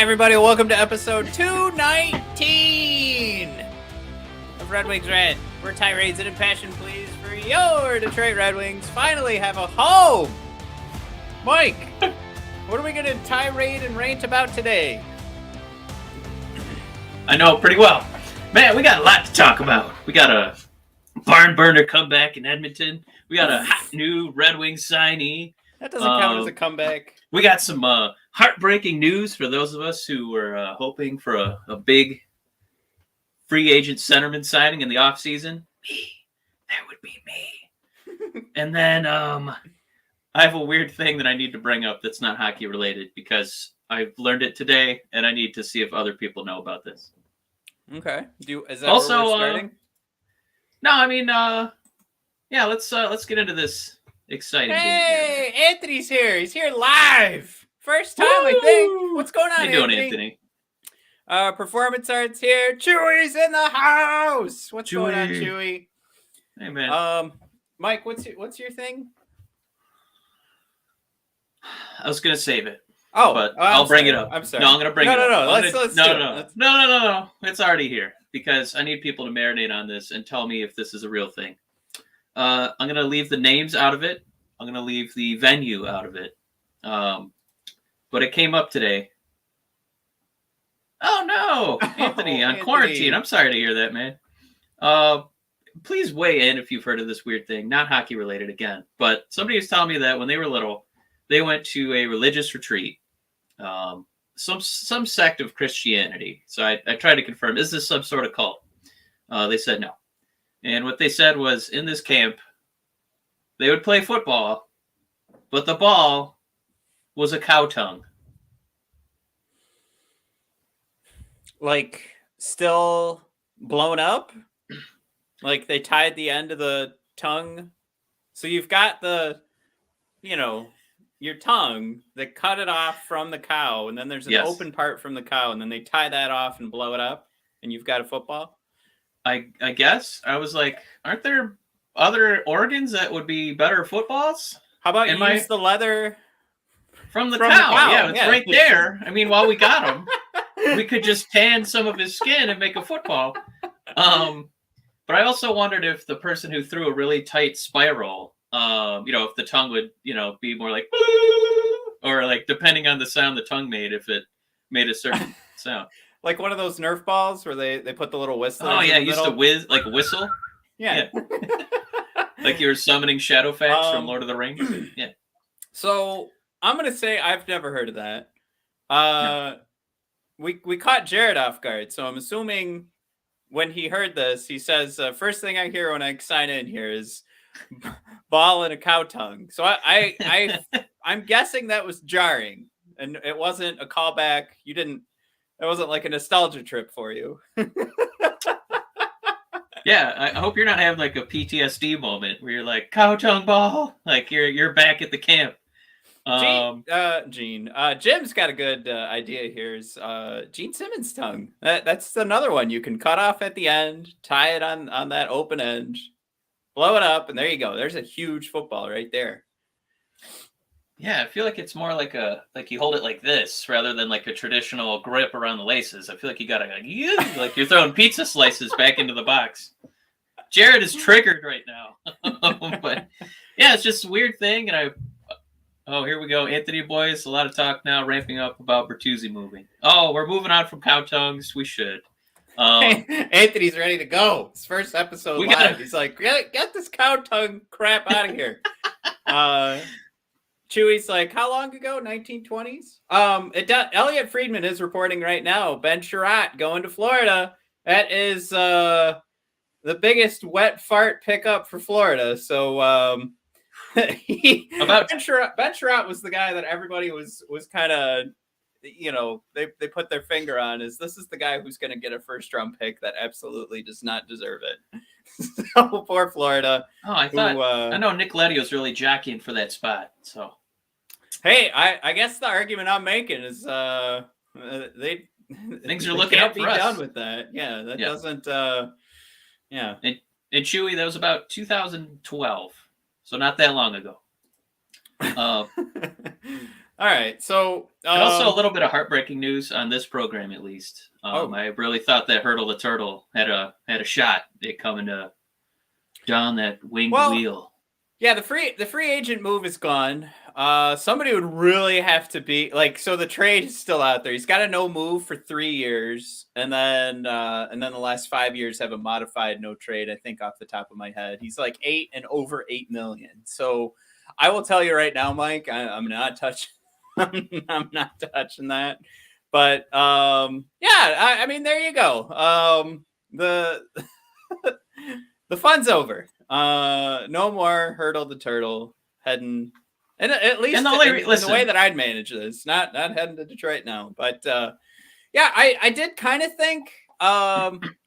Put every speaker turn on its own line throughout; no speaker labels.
everybody. Welcome to episode 219 of Red Wings Rant, where tirades and impassioned pleas for your Detroit Red Wings finally have a home. Mike, what are we going to tirade and rant about today?
I know pretty well. Man, we got a lot to talk about. We got a barn burner comeback in Edmonton. We got a hot new Red Wings signee.
That doesn't count as a comeback.
We got some heartbreaking news for those of us who were hoping for a big free agent centerman signing in the offseason. Me. That would be me. And then I have a weird thing that I need to bring up that's not hockey related because I've learned it today and I need to see if other people know about this.
Okay. Is that
Also,
where we're starting?
No, I mean, yeah, let's get into this exciting game.
Hey, Anthony's here. He's here live. First time, I think. What's going on,
How you doing, Anthony?
Performance Arts here. Chewie's in the house. What's
Chewie.
going on, Chewie?
Hey, man.
Mike, what's your thing?
I was gonna save it.
But
I'll bring it up.
I'm sorry.
No, I'm gonna bring it up.
No.
It's already here because I need people to marinate on this and tell me if this is a real thing. I'm gonna leave the names out of it. I'm gonna leave the venue out of it. But it came up today. Oh no, Anthony on quarantine. I'm sorry to hear that, man. Please weigh in if you've heard of this weird thing. Not hockey related again, but somebody was telling me that when they were little, they went to a religious retreat, some sect of Christianity. So I tried to confirm, is this some sort of cult? They said no. And what they said was, in this camp, they would play football, but the ball was a cow tongue.
Like, still blown up? Like, they tied the end of the tongue? So you've got your tongue, they cut it off from the cow, and then there's an open part from the cow, and then they tie that off and blow it up, and you've got a football?
I guess. I was like, aren't there other organs that would be better footballs?
How about you use the leather
from the cow? Yeah, it's right there. I mean, while we got him, we could just tan some of his skin and make a football. But I also wondered if the person who threw a really tight spiral, if the tongue would, be more like, or like depending on the sound the tongue made, if it made a certain sound.
Like one of those Nerf balls where they put the little whistle.
Oh yeah, used to whiz like whistle.
Yeah.
Like you were summoning Shadowfax from Lord of the Rings. Yeah.
So I'm gonna say I've never heard of that. No. We caught Jared off guard, so I'm assuming when he heard this, he says, first thing I hear when I sign in here is ball and a cow tongue. So I'm guessing that was jarring, and it wasn't a callback. It wasn't like a nostalgia trip for you.
Yeah, I hope you're not having like a PTSD moment where you're like, cow tongue ball, like you're back at the camp.
Jim's got a good idea here. Is Gene Simmons' tongue. That's another one you can cut off at the end, tie it on that open end, blow it up, and there you go. There's a huge football right there.
Yeah, I feel like it's more like you hold it like this rather than like a traditional grip around the laces. I feel like you gotta like you're throwing pizza slices back into the box. Jared is triggered right now. But yeah, it's just a weird thing, and here we go. Anthony boys, a lot of talk now ramping up about Bertuzzi moving. Oh, we're moving on from cow tongues. We should.
Anthony's ready to go. His first episode live. He's like, get this cow tongue crap out of here. Chewie's like, how long ago? 1920s? Elliot Friedman is reporting right now. Ben Sherratt going to Florida. That is the biggest wet fart pickup for Florida. So Ben Sherratt was the guy that everybody was kind of, they put their finger on. This is the guy who's going to get a first round pick that absolutely does not deserve it. So poor Florida.
Oh, I know Nick Leddy's really jockeying for that spot. So,
hey, I guess the argument I'm making is
things are looking up for us.
Done with that. Yeah, that doesn't. Yeah.
And Chewie, that was about 2012, so not that long ago.
All right. So
and also a little bit of heartbreaking news on this program, at least. I really thought that Hurdle the Turtle had a shot at coming down that winged wheel.
Yeah, the free agent move is gone. Somebody would really have to be like, so the trade is still out there. He's got a no move for 3 years, and then the last 5 years have a modified no trade. I think off the top of my head, he's like 8 and over 8 million. So I will tell you right now, Mike, I'm not touching. I'm not touching that. But yeah, I mean, there you go. The the fun's over. No more Hurdle the Turtle heading, and at least in the way that I'd manage this, not heading to Detroit now. But yeah, I did kind of think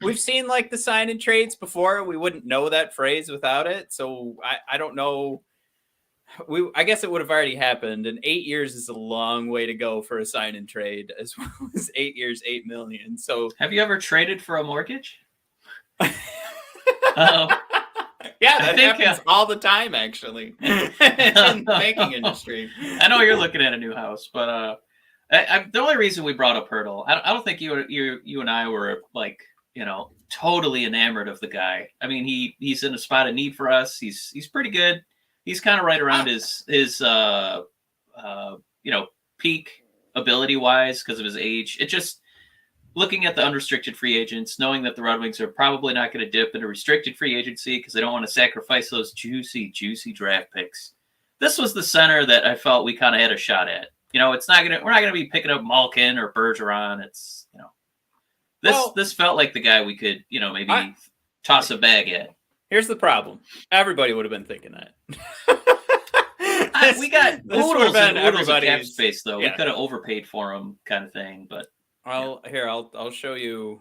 we've seen like the sign and trades before. We wouldn't know that phrase without it, so I don't know. I guess it would have already happened, and 8 years is a long way to go for a sign and trade, as well as 8 years, 8 million. So,
have you ever traded for a mortgage?
Yeah, that happens all the time, actually, in the banking industry.
I know you're looking at a new house, but the only reason we brought up Hurdle, I don't think you and I were like, totally enamored of the guy. I mean, he's in a spot of need for us. He's pretty good. He's kind of right around his peak ability wise because of his age. It just, looking at the unrestricted free agents, knowing that the Red Wings are probably not going to dip into restricted free agency because they don't want to sacrifice those juicy draft picks. This was the center that I felt we kind of had a shot at. We're not gonna be picking up Malkin or Bergeron. It's this felt like the guy we could maybe toss a bag at.
Here's the problem. Everybody would have been thinking that.
We got oodles of cap space, though. Yeah. We could have overpaid for him, kind of thing. But
I'll show you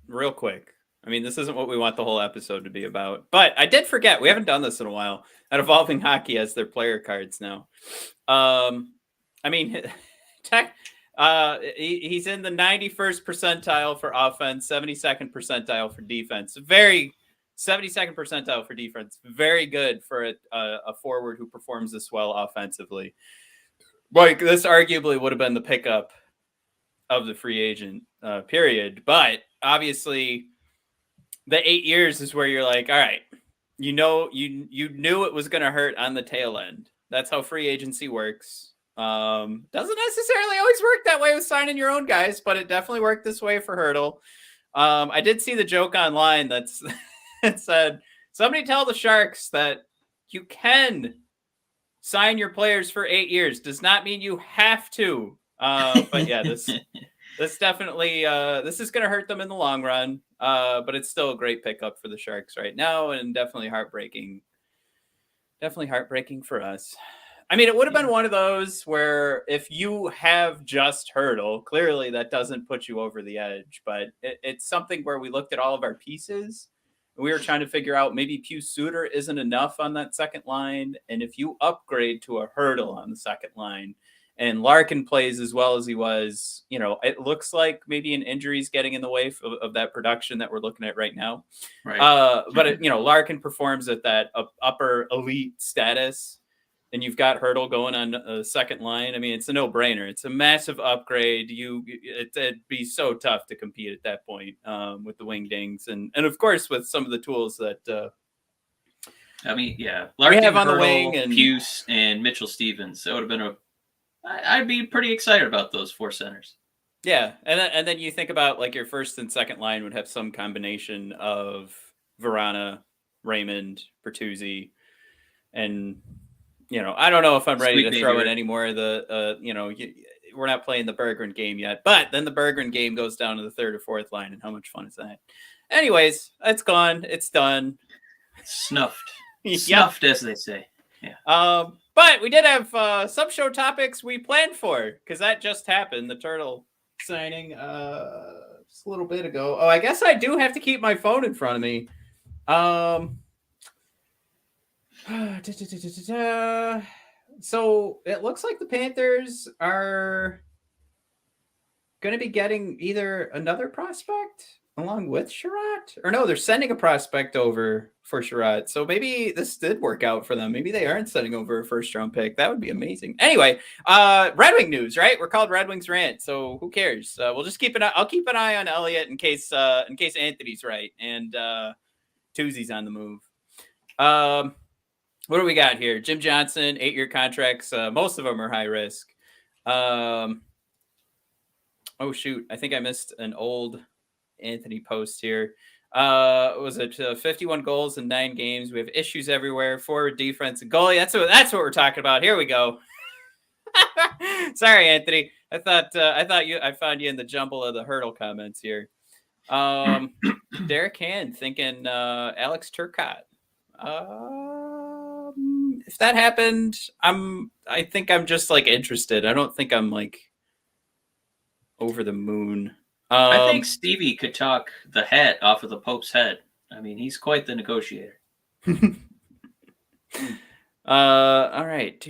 real quick. I mean, this isn't what we want the whole episode to be about. But I did forget. We haven't done this in a while. That Evolving Hockey has their player cards now. I mean, he's in the 91st percentile for offense, 72nd percentile for defense. 72nd percentile for defense. Very good for a forward who performs this well offensively. Like, this arguably would have been the pickup of the free agent period. But obviously, the 8 years is where you're like, all right, you knew it was going to hurt on the tail end. That's how free agency works. Doesn't necessarily always work that way with signing your own guys, but it definitely worked this way for Hurdle. I did see the joke online that's it said, somebody tell the Sharks that you can sign your players for 8 years. Does not mean you have to. But yeah, this definitely this is going to hurt them in the long run. But it's still a great pickup for the Sharks right now, and definitely heartbreaking. Definitely heartbreaking for us. I mean, it would have been one of those where if you have just Hurdle, clearly that doesn't put you over the edge. But it's something where we looked at all of our pieces. We were trying to figure out maybe Pius Suter isn't enough on that second line. And if you upgrade to a Hurdle on the second line and Larkin plays as well as he was, it looks like maybe an injury is getting in the way of that production that we're looking at right now.
Right.
But Larkin performs at that upper elite status, and you've got Hurdle going on a second line. I mean, it's a no-brainer. It's a massive upgrade. It'd be so tough to compete at that point with the wingdings, and of course with some of the tools that.
Larkin, we have on Hurdle, the wing, and Pius and Mitchell Stevens. That would have been I'd be pretty excited about those four centers.
Yeah, and then you think about like your first and second line would have some combination of Vrana, Raymond, Bertuzzi, and. I don't know if I'm ready to throw in any more of the, we're not playing the Berggren game yet, but then the Berggren game goes down to the third or fourth line, and how much fun is that? Anyways, it's gone. It's done.
Snuffed. Snuffed, as they say.
Yeah. But we did have some show topics we planned for, because that just happened, the Turtle signing just a little bit ago. Oh, I guess I do have to keep my phone in front of me. So it looks like the Panthers are going to be getting either another prospect along with Sherratt? Or no, they're sending a prospect over for Sherratt. So maybe this did work out for them. Maybe they aren't sending over a first-round pick. That would be amazing. Anyway, Red Wing news, right? We're called Red Wings Rant, so who cares? We'll just keep an eye. I'll keep an eye on Elliott in case Anthony's right and Toozy's on the move. What do we got here? Jim Johnson, 8-year contracts. Most of them are high risk. Oh shoot! I think I missed an old Anthony post here. Was it 51 goals in 9 games? We have issues everywhere. Forward, defense, and goalie. That's what we're talking about. Here we go. Sorry, Anthony. I found you in the jumble of the hurdle comments here. Derek Hand thinking Alex Turcotte. If that happened, I think I'm just like interested. I don't think I'm like over the moon.
I think Stevie could talk the hat off of the Pope's head. I mean, he's quite the negotiator.
All right.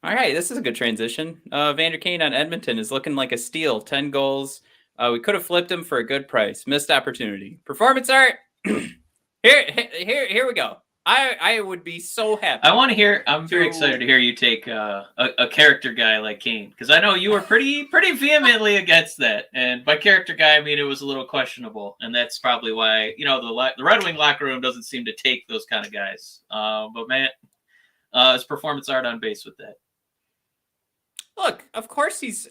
All right, this is a good transition. Vander Kane on Edmonton is looking like a steal. 10 goals. We could have flipped him for a good price. Missed opportunity. Performance art. Here we go. I would be so happy.
I want to hear. I'm very excited to hear you take a character guy like Kane, because I know you were pretty vehemently against that. And by character guy, I mean it was a little questionable, and that's probably why the Red Wing locker room doesn't seem to take those kind of guys. But man, his performance art on base with that.
Look, of course he's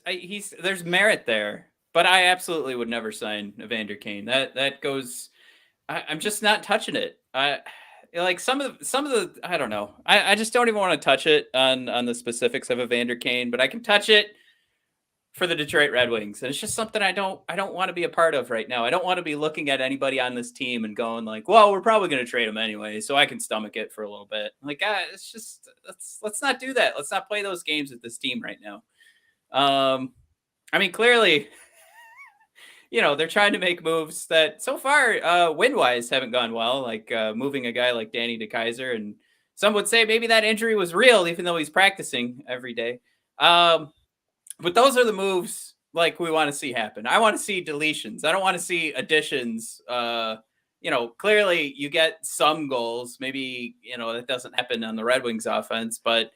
there's merit there, but I absolutely would never sign Evander Kane. That goes. I'm just not touching it. Like some of the I don't know. I just don't even want to touch it on the specifics of Evander Kane, but I can touch it for the Detroit Red Wings, and it's just something I don't want to be a part of right now. I don't want to be looking at anybody on this team and going like, well, we're probably going to trade him anyway, so I can stomach it for a little bit. Like, it's just let's not do that. Let's not play those games with this team right now. I mean, clearly. They're trying to make moves that so far, win-wise, haven't gone well, like moving a guy like Danny DeKeyser. And some would say maybe that injury was real, even though he's practicing every day. But those are the moves like we want to see happen. I want to see deletions. I don't want to see additions. Clearly you get some goals. Maybe, that doesn't happen on the Red Wings offense, but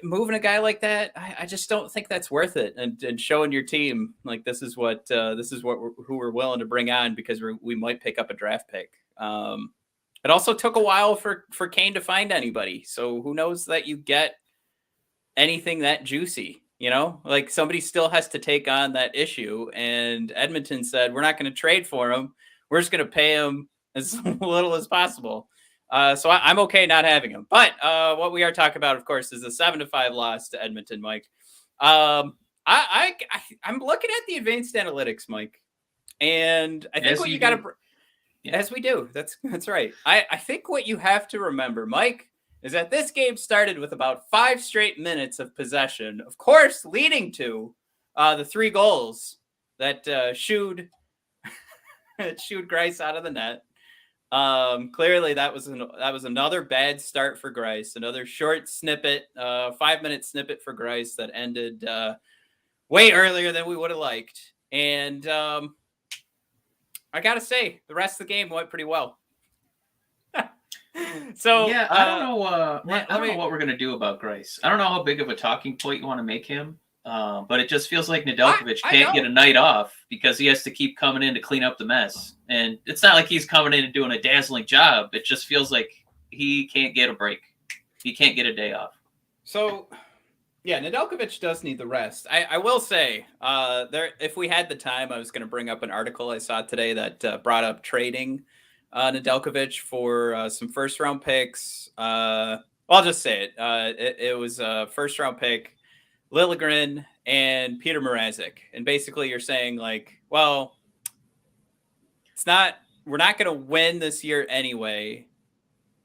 moving a guy like that, I just don't think that's worth it. And showing your team like this is who we're willing to bring on because we might pick up a draft pick. It also took a while for Kane to find anybody, so who knows that you get anything that juicy. Like somebody still has to take on that issue. And Edmonton said we're not going to trade for him. We're just going to pay him as little as possible. So I'm okay not having him. But what we are talking about, of course, is a 7-5 loss to Edmonton, Mike. I'm looking at the advanced analytics, Mike, and I think what you got to, as we do, that's right. I think what you have to remember, Mike, is that this game started with about 5 straight minutes of possession, of course, leading to the 3 goals that shooed Greiss out of the net. Clearly that was another bad start for Greiss, another short snippet, 5-minute snippet for Greiss that ended way earlier than we would have liked. And I got to say, the rest of the game went pretty well. So
yeah, I don't know what we're going to do about Greiss. I don't know how big of a talking point you want to make him. But it just feels like Nedeljkovic can't get a night off because he has to keep coming in to clean up the mess. And it's not like he's coming in and doing a dazzling job. It just feels like he can't get a break. He can't get a day off.
So, yeah, Nedeljkovic does need the rest. I will say, if we had the time, I was going to bring up an article I saw today that brought up trading Nedeljkovic for some first-round picks. I'll just say it. It was a first-round pick, Liljegren and Peter Mrazek. And basically you're saying like, well, we're not going to win this year anyway.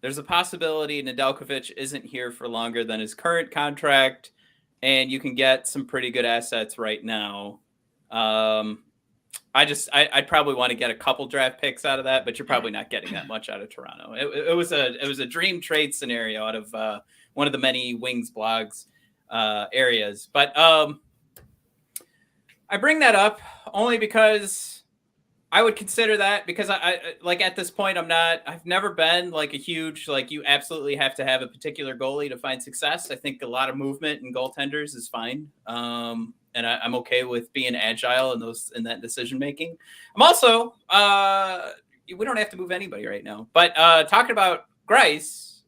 There's a possibility Nedeljkovic isn't here for longer than his current contract, and you can get some pretty good assets right now. I'd probably want to get a couple draft picks out of that, but you're probably not getting that much out of Toronto. It was a dream trade scenario out of one of the many Wings blogs areas. But I bring that up only because I would consider that, because I like at this point I've never been like a huge, like, you absolutely have to have a particular goalie to find success. I think a lot of movement in goaltenders is fine. And I'm okay with being agile in that decision making. I'm also we don't have to move anybody right now, but talking about Greiss,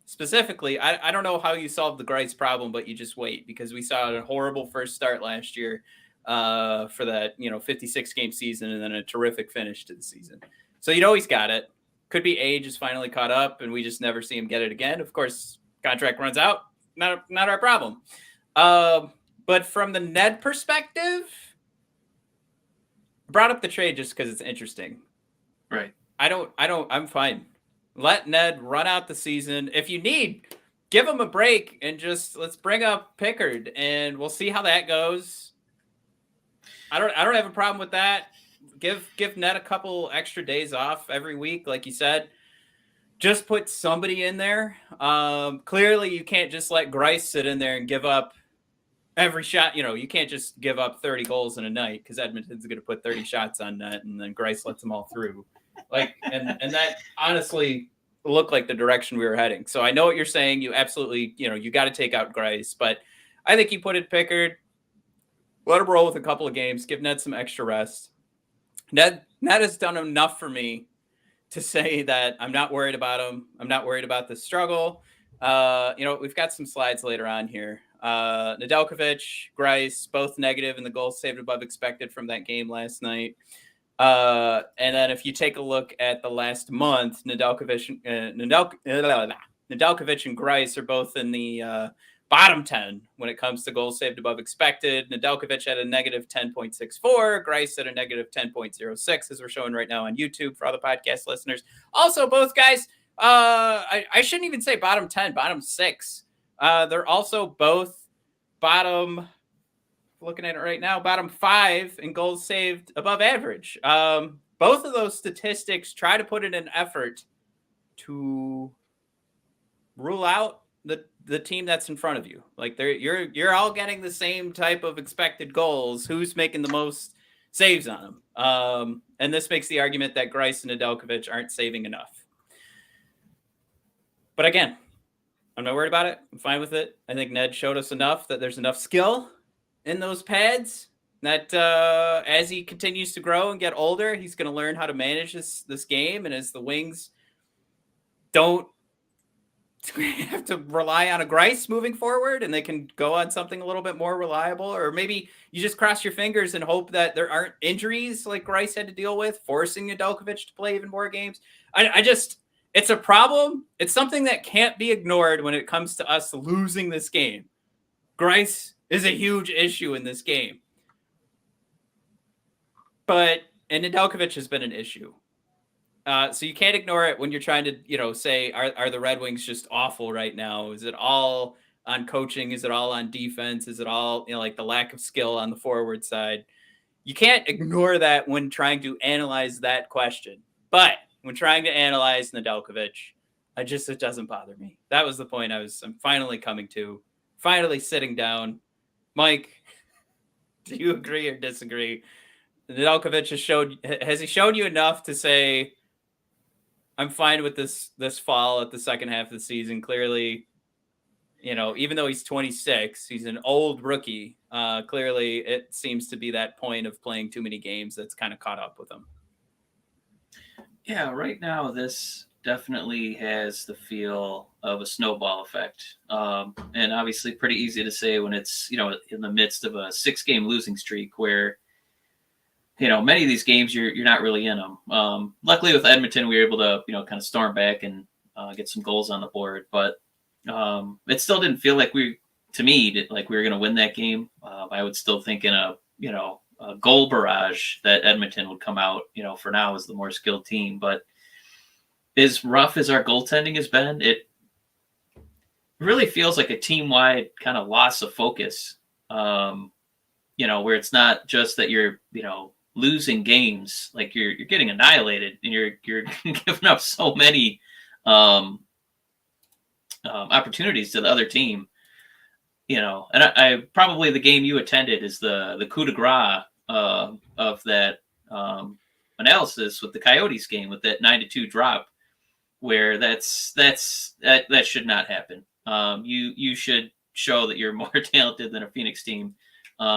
specifically, I don't know how you solve the Greiss problem, but you just wait, because we saw a horrible first start last year for that 56 game season, and then a terrific finish to the season. So he's got it. Could be age is finally caught up, and we just never see him get it again. Of course, contract runs out. Not our problem. But from the Ned perspective, I brought up the trade just because it's interesting.
Right.
I'm fine. Let Ned run out the season. If you need, give him a break and just let's bring up Pickard and we'll see how that goes. I don't have a problem with that. Give Ned a couple extra days off every week, like you said. Just put somebody in there. Clearly, you can't just let Greiss sit in there and give up every shot. You can't just give up 30 goals in a night, because Edmonton's going to put 30 shots on net, and then Greiss lets them all through. And that honestly looked like the direction we were heading. So I know what you're saying. You absolutely, you got to take out Greiss, but I think you put in Pickard, let him roll with a couple of games, give Ned some extra rest. Ned has done enough for me to say that I'm not worried about him. I'm not worried about the struggle. We've got some slides later on here. Nedeljkovic, Greiss, both negative in the goals saved above expected from that game last night. And then if you take a look at the last month, Nedeljkovic and Greiss are both in the bottom 10 when it comes to goals saved above expected. Nedeljkovic had a negative 10.64. Greiss had a negative 10.06, as we're showing right now on YouTube for all the podcast listeners. Also, both guys, I shouldn't even say bottom 10, bottom 6. They're also both bottom, looking at it right now, bottom 5 in goals saved above average. Both of those statistics try to put in an effort to rule out the team that's in front of you. Like you're all getting the same type of expected goals. Who's making the most saves on them? And this makes the argument that Greiss and Nedeljkovic aren't saving enough. But again, I'm not worried about it. I'm fine with it. I think Ned showed us enough that there's enough skill in those pads that as he continues to grow and get older, he's going to learn how to manage this game. And as the Wings don't have to rely on a Greiss moving forward, and they can go on something a little bit more reliable, or maybe you just cross your fingers and hope that there aren't injuries like Greiss had to deal with, forcing Nedeljkovic to play even more games. It's a problem. It's something that can't be ignored when it comes to us losing this game. Greiss is a huge issue in this game. And Nedeljkovic has been an issue. So you can't ignore it when you're trying to, say, are the Red Wings just awful right now? Is it all on coaching? Is it all on defense? Is it all, like the lack of skill on the forward side? You can't ignore that when trying to analyze that question. But when trying to analyze Nedeljkovic, it doesn't bother me. That was the point I'm finally coming to, finally sitting down. Mike, do you agree or disagree? Nedeljkovic has he shown you enough to say, I'm fine with this fall at the second half of the season? Clearly, even though he's 26, he's an old rookie. Clearly, it seems to be that point of playing too many games that's kind of caught up with him.
Yeah, right now, this definitely has the feel of a snowball effect. And obviously pretty easy to say when it's, in the midst of a 6-game losing streak where, many of these games you're not really in them. Luckily with Edmonton, we were able to, kind of storm back and get some goals on the board. But it still didn't feel like we were going to win that game. I would still think in a goal barrage that Edmonton would come out, for now as the more skilled team. But as rough as our goaltending has been, it really feels like a team-wide kind of loss of focus, where it's not just that you're, losing games, like you're getting annihilated and you're giving up so many opportunities to the other team. and I probably the game you attended is the coup de grace of that analysis with the Coyotes game with that 9-2 drop, where that should not happen. You should show that you're more talented than a Phoenix team.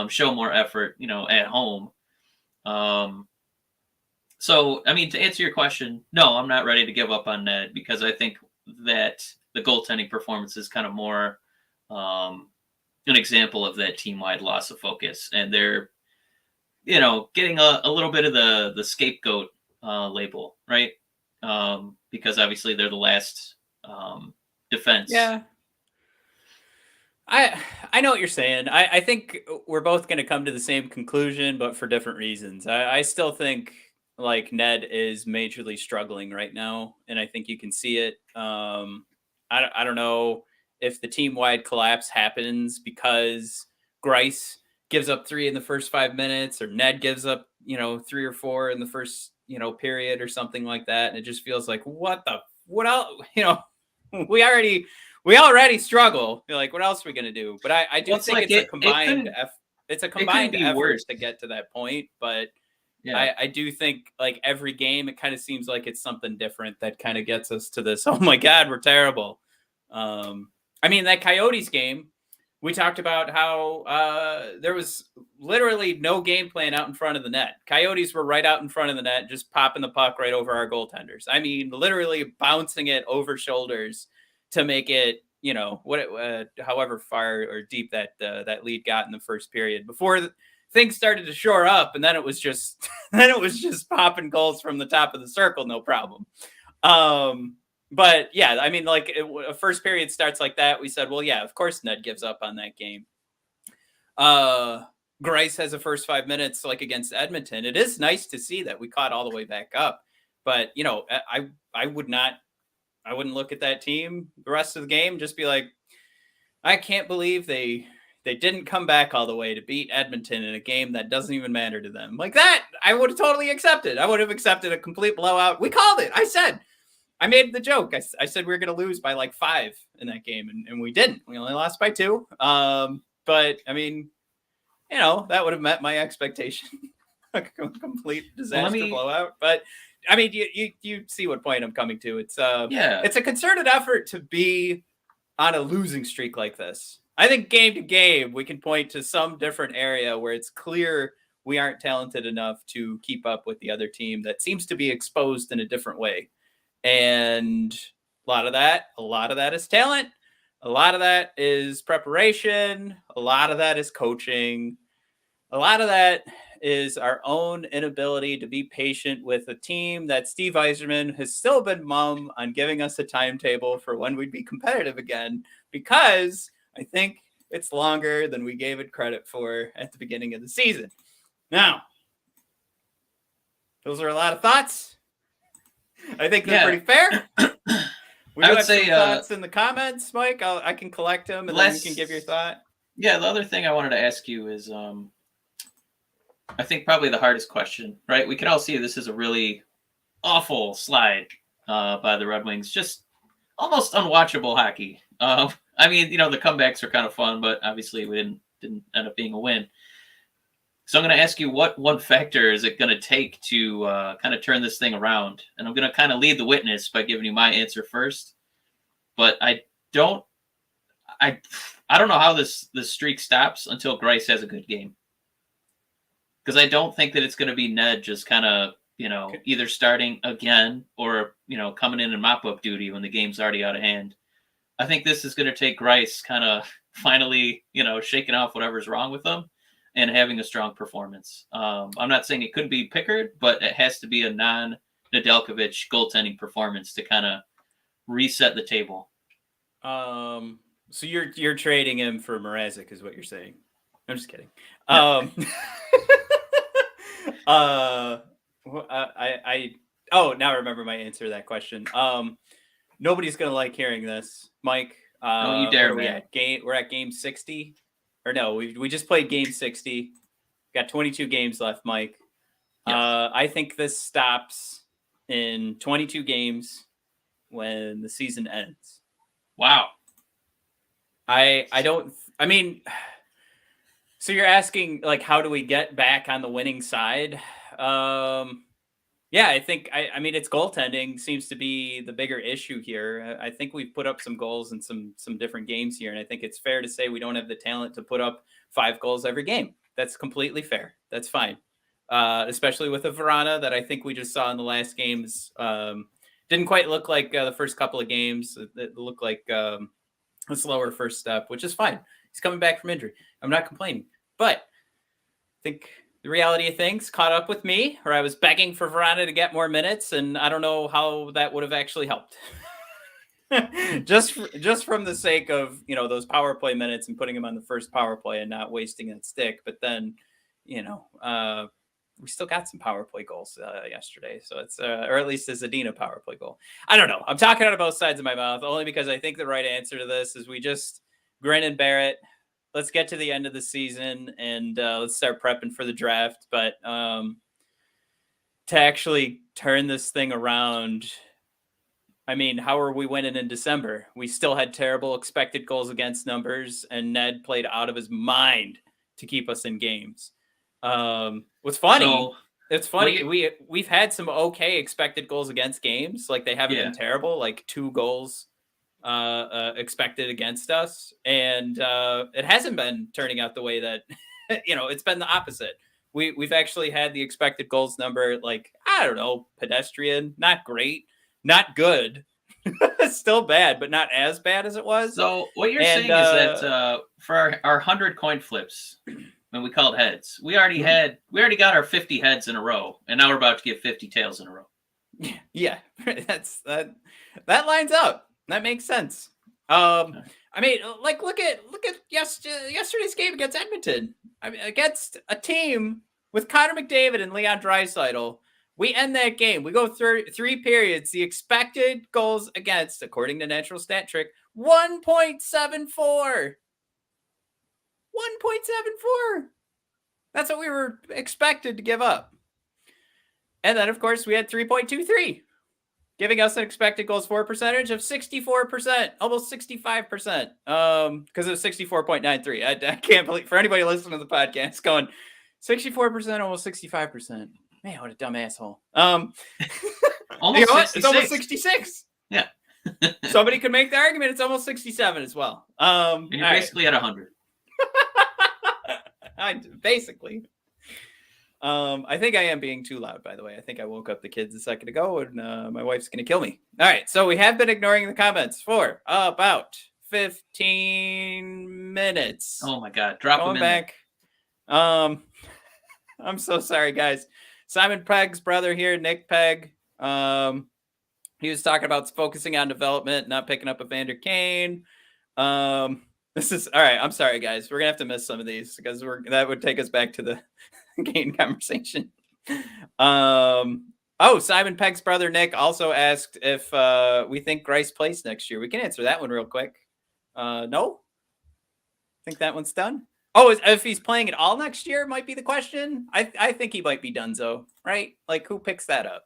Show more effort, at home. So, I mean, to answer your question, no, I'm not ready to give up on Ned, because I think that the goaltending performance is kind of more an example of that team-wide loss of focus. And they're, getting a little bit of the scapegoat label, right? Because obviously they're the last defense.
Yeah. I know what you're saying. I think we're both going to come to the same conclusion, but for different reasons. I still think like Ned is majorly struggling right now, and I think you can see it. I don't know if the team-wide collapse happens because Greiss gives up 3 in the first 5 minutes, or Ned gives up 3 or 4 in the first period or something like that, and it just feels like what else? We already struggle. You're like, what else are we gonna do? But I do think it's a combined effort to get to that point. But yeah. I do think like every game, it kind of seems like it's something different that kind of gets us to this. Oh my God, we're terrible. I mean, that Coyotes game, we talked about how there was literally no game plan out in front of the net. Coyotes were right out in front of the net, just popping the puck right over our goaltenders. I mean, literally bouncing it over shoulders to make it, however far or deep that lead got in the first period before things started to shore up, and then it was just popping goals from the top of the circle, no problem. But yeah, I mean, like a first period starts like that. We said, well, yeah, of course Ned gives up on that game. Greiss has the first 5 minutes like against Edmonton. It is nice to see that we caught all the way back up, but I wouldn't look at that team the rest of the game, just be like, I can't believe they didn't come back all the way to beat Edmonton in a game that doesn't even matter to them. Like that, I would have totally accepted. I would have accepted a complete blowout. We called it. I made the joke. I said we were going to lose by like 5 in that game, and we didn't. We only lost by 2. But I mean, that would have met my expectation. A complete disaster blowout. But I mean, you see what point I'm coming to. It's it's a concerted effort to be on a losing streak like this. I think game to game, we can point to some different area where it's clear we aren't talented enough to keep up with the other team that seems to be exposed in a different way. And a lot of that is talent. A lot of that is preparation. A lot of that is coaching. A lot of that is our own inability to be patient with a team that Steve Yzerman has still been mum on giving us a timetable for when we'd be competitive again, because I think it's longer than we gave it credit for at the beginning of the season. Now, those are a lot of thoughts. I think they're pretty fair. We do have some thoughts in the comments, Mike. I can collect them, and then you can give your thought.
Yeah, the other thing I wanted to ask you is, I think probably the hardest question, right? We can all see this is a really awful slide by the Red Wings. Just almost unwatchable hockey. I mean, the comebacks are kind of fun, but obviously we didn't end up being a win. So I'm going to ask you, what one factor is it going to take to kind of turn this thing around? And I'm going to kind of lead the witness by giving you my answer first. But I don't know how this streak stops until Greiss has a good game. Because I don't think that it's going to be Ned just kind of, either starting again or, coming in mop-up duty when the game's already out of hand. I think this is going to take Greiss kind of finally, shaking off whatever's wrong with him and having a strong performance. I'm not saying it could be Pickard, but it has to be a non-Nedeljkovic goaltending performance to kind of reset the table.
So you're trading him for Mrazek is what you're saying. I'm just kidding. Now I remember my answer to that question. Nobody's gonna like hearing this, Mike.
Don't you dare, man.
We're at game 60, or no? We just played game 60. Got 22 games left, Mike. Yes. I think this stops in 22 games when the season ends.
Wow.
I don't I mean, so you're asking, like, how do we get back on the winning side? Yeah, I think, I mean, it's goaltending seems to be the bigger issue here. I think we've put up some goals in some different games here, and I think it's fair to say we don't have the talent to put up 5 goals every game. That's completely fair. That's fine. Especially with a Verana that I think we just saw in the last games. Didn't quite look like the first couple of games. It looked like a slower first step, which is fine. He's coming back from injury. I'm not complaining. But I think the reality of things caught up with me, or I was begging for Verana to get more minutes, and I don't know how that would have actually helped. just from the sake of, those power play minutes and putting him on the first power play and not wasting that stick. But then, we still got some power play goals yesterday. So it's, or at least a Zadina power play goal. I don't know. I'm talking out of both sides of my mouth, only because I think the right answer to this is we just grin and bear it. Let's get to the end of the season and let's start prepping for the draft. But to actually turn this thing around, I mean, how are we winning in December? We still had terrible expected goals against numbers, and Ned played out of his mind to keep us in games. What's funny, it's funny. We've had some okay expected goals against games. Like, they haven't been terrible, like 2 goals expected against us, and it hasn't been turning out the way that it's been the opposite. We've actually had the expected goals number, like, I don't know, pedestrian, not great, not good. Still bad, but not as bad as it was.
So what you're saying is that for our 100 coin flips, when we called heads, we already got our 50 heads in a row, and now we're about to get 50 tails in a row.
Yeah, that lines up. That makes sense. I mean, like, look at yesterday's game against Edmonton. I mean, against a team with Connor McDavid and Leon Draisaitl, we end that game. We go through 3 periods. The expected goals against, according to Natural Stat Trick, 1.74. 1.74. That's what we were expected to give up. And then, of course, we had 3.23. Giving us an expected goals for percentage of 64%, almost 65%. Because it was 64.93. I can't believe, for anybody listening to the podcast, going 64%, almost 65%. Man, what a dumb asshole.
Almost 66.
It's almost 66.
Yeah.
Somebody could make the argument it's almost 67 as well.
And you're basically at 100.
Basically. I think I am being too loud, by the way. I think I woke up the kids a second ago, and my wife's going to kill me. All right, so we have been ignoring the comments for about 15 minutes.
Oh, my God. Drop them in
back. I'm so sorry, guys. Simon Pegg's brother here, Nick Pegg. He was talking about focusing on development, not picking up Evander Kane. This is all right. I'm sorry, guys. We're gonna have to miss some of these because that would take us back to the Kane conversation. Simon Pegg's brother Nick also asked if we think Greiss plays next year. We can answer that one real quick. No, I think that one's done. Oh, if he's playing at all next year might be the question. I think he might be donezo, right? Like, who picks that up?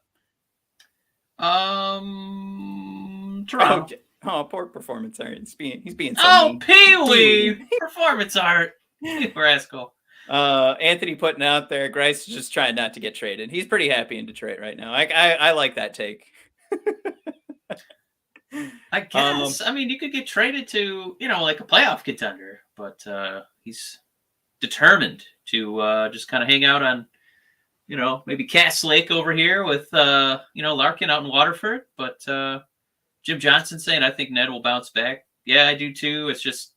Toronto.
Oh, poor performance art. He's being so mean.
Pee-wee! Performance art. Rascal.
Anthony putting out there, Greiss is just trying not to get traded. He's pretty happy in Detroit right now. I like that take.
I guess. I mean, you could get traded to, like a playoff contender, but he's determined to just kind of hang out on, maybe Cass Lake over here with, Larkin out in Waterford. But Jim Johnson saying, I think Ned will bounce back. Yeah, I do too. It's just,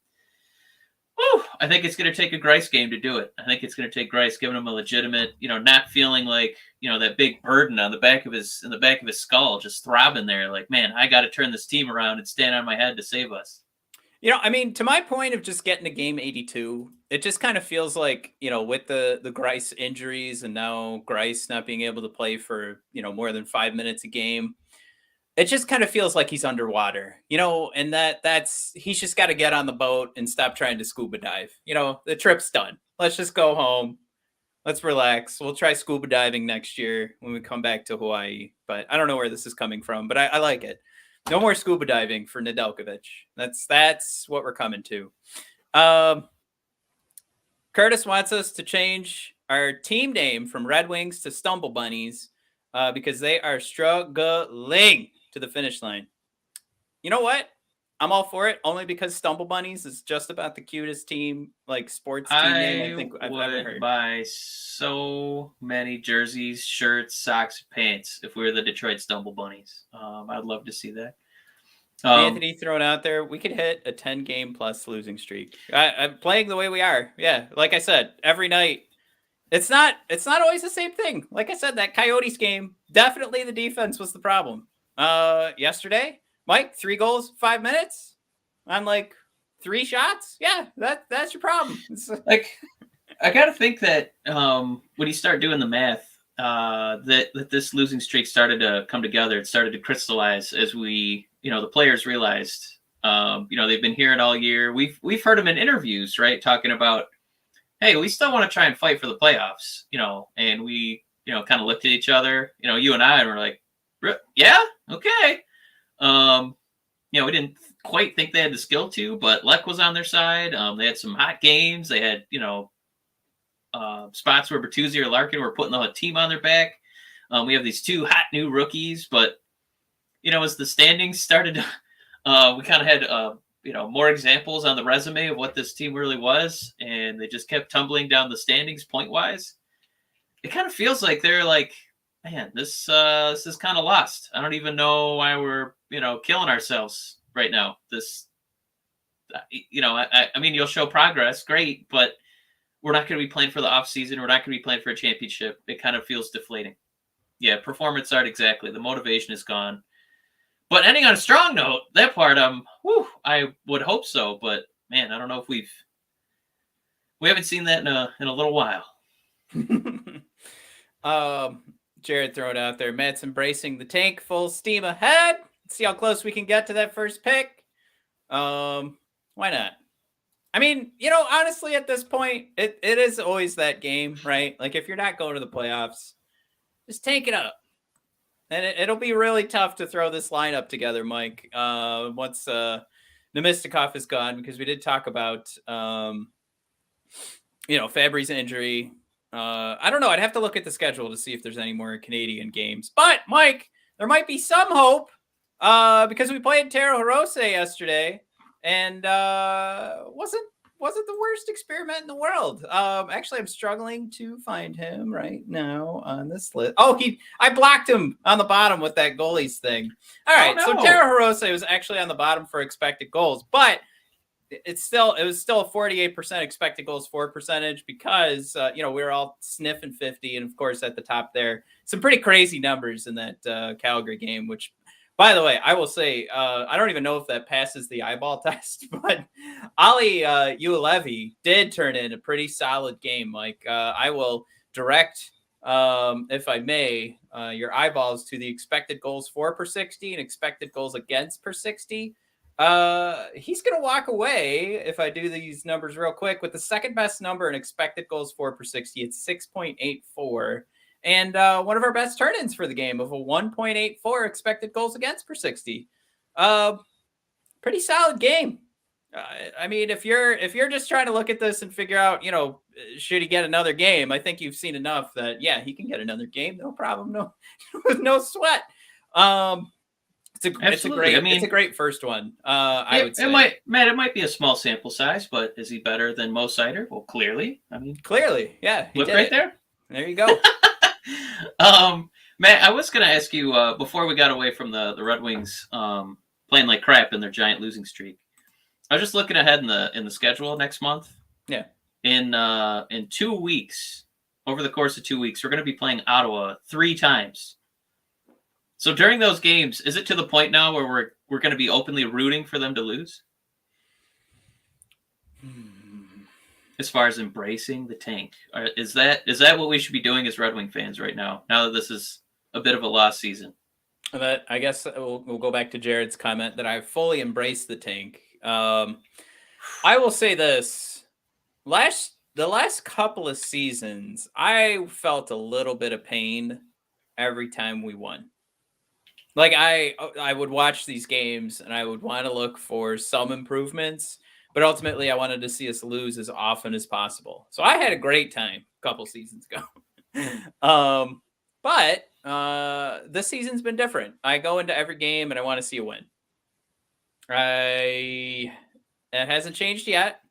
I think it's going to take a Greiss game to do it. I think it's going to take Greiss giving him a legitimate, not feeling like, that big burden on the back of his skull, just throbbing there. Like, man, I got to turn this team around and stand on my head to save us.
I mean, to my point of just getting to game 82, it just kind of feels like, with the Greiss injuries and now Greiss not being able to play for, more than 5 minutes a game, it just kind of feels like he's underwater, and that's he's just got to get on the boat and stop trying to scuba dive. The trip's done. Let's just go home. Let's relax. We'll try scuba diving next year when we come back to Hawaii. But I don't know where this is coming from, but I like it. No more scuba diving for Nedeljkovic. That's what we're coming to. Curtis wants us to change our team name from Red Wings to Stumble Bunnies because they are struggling to the finish line. You know what? I'm all for it, only because Stumble Bunnies is just about the cutest team, like sports team name I think I've ever heard.
Buy so many jerseys, shirts, socks, pants if we were the Detroit Stumble Bunnies. I'd love to see that.
Anthony thrown out there, we could hit a 10-game plus losing streak. I'm playing the way we are. Yeah, like I said, every night. It's not always the same thing. Like I said, that Coyotes game, definitely the defense was the problem. Yesterday, Mike, 3 goals, 5 minutes on like 3 shots. Yeah, that's your problem.
Like, I gotta think that when you start doing the math, that this losing streak started to come together. It started to crystallize as we, the players realized, they've been hearing all year. We've heard them in interviews, right, talking about, hey, we still want to try and fight for the playoffs, and we, kind of looked at each other, you and I, and we're like, yeah, okay. We didn't quite think they had the skill to, but luck was on their side. They had some hot games. They had, spots where Bertuzzi or Larkin were putting the team on their back. We have these 2 hot new rookies, but, as the standings started, we kind of had, more examples on the resume of what this team really was, and they just kept tumbling down the standings point-wise. It kind of feels like they're like, man, this is kind of lost. I don't even know why we're, killing ourselves right now. This, I mean, you'll show progress, great, but we're not going to be playing for the off season. We're not going to be playing for a championship. It kind of feels deflating. Yeah, performance art, exactly. The motivation is gone. But ending on a strong note, that part, I would hope so. But man, I don't know if we haven't seen that in a little while.
Jared throw it out there. Matt's embracing the tank, full steam ahead. Let's see how close we can get to that first pick. Why not? I mean, honestly, at this point, it is always that game, right? Like, if you're not going to the playoffs, just take it up. And it'll be really tough to throw this lineup together, Mike, once Nedeljkovic is gone, because we did talk about, Fabry's injury. I don't know. I'd have to look at the schedule to see if there's any more Canadian games. But, Mike, there might be some hope because we played Taro Hirose yesterday. And wasn't the worst experiment in the world. Actually, I'm struggling to find him right now on this list. Oh, I blocked him on the bottom with that goalies thing. All right, So Taro Hirose was actually on the bottom for expected goals, but it was still a 48% expected goals for percentage because we were all sniffing 50, and of course at the top there, some pretty crazy numbers in that Calgary game, which. By the way, I will say, I don't even know if that passes the eyeball test, but Olli Juolevi did turn in a pretty solid game, Mike. I will direct, if I may, your eyeballs to the expected goals for per 60 and expected goals against per 60. He's going to walk away, if I do these numbers real quick, with the second best number in expected goals for per 60. It's 6.84. And one of our best turn-ins for the game of a 1.84 expected goals against per 60. Pretty solid game. I mean, if you're just trying to look at this and figure out, should he get another game? I think you've seen enough that he can get another game, no problem, no sweat. It's a great first one. I would say
it might be a small sample size, but is he better than Mo Seider? Well, clearly. I mean,
yeah.
Look right there.
There you go.
Matt, I was going to ask you before we got away from the Red Wings playing like crap in their giant losing streak. I was just looking ahead in the schedule next month.
Yeah.
In 2 weeks, over the course of 2 weeks, we're going to be playing Ottawa 3 times. So during those games, is it to the point now where we're going to be openly rooting for them to lose? As far as embracing the tank, is that what we should be doing as Red Wing fans right now? Now that this is a bit of a lost season,
that I guess we'll go back to Jared's comment that I fully embraced the tank. I will say this: the last couple of seasons, I felt a little bit of pain every time we won. Like I would watch these games and I would want to look for some improvements. But ultimately, I wanted to see us lose as often as possible. So I had a great time a couple seasons ago. But this season's been different. I go into every game and I want to see a win. It hasn't changed yet.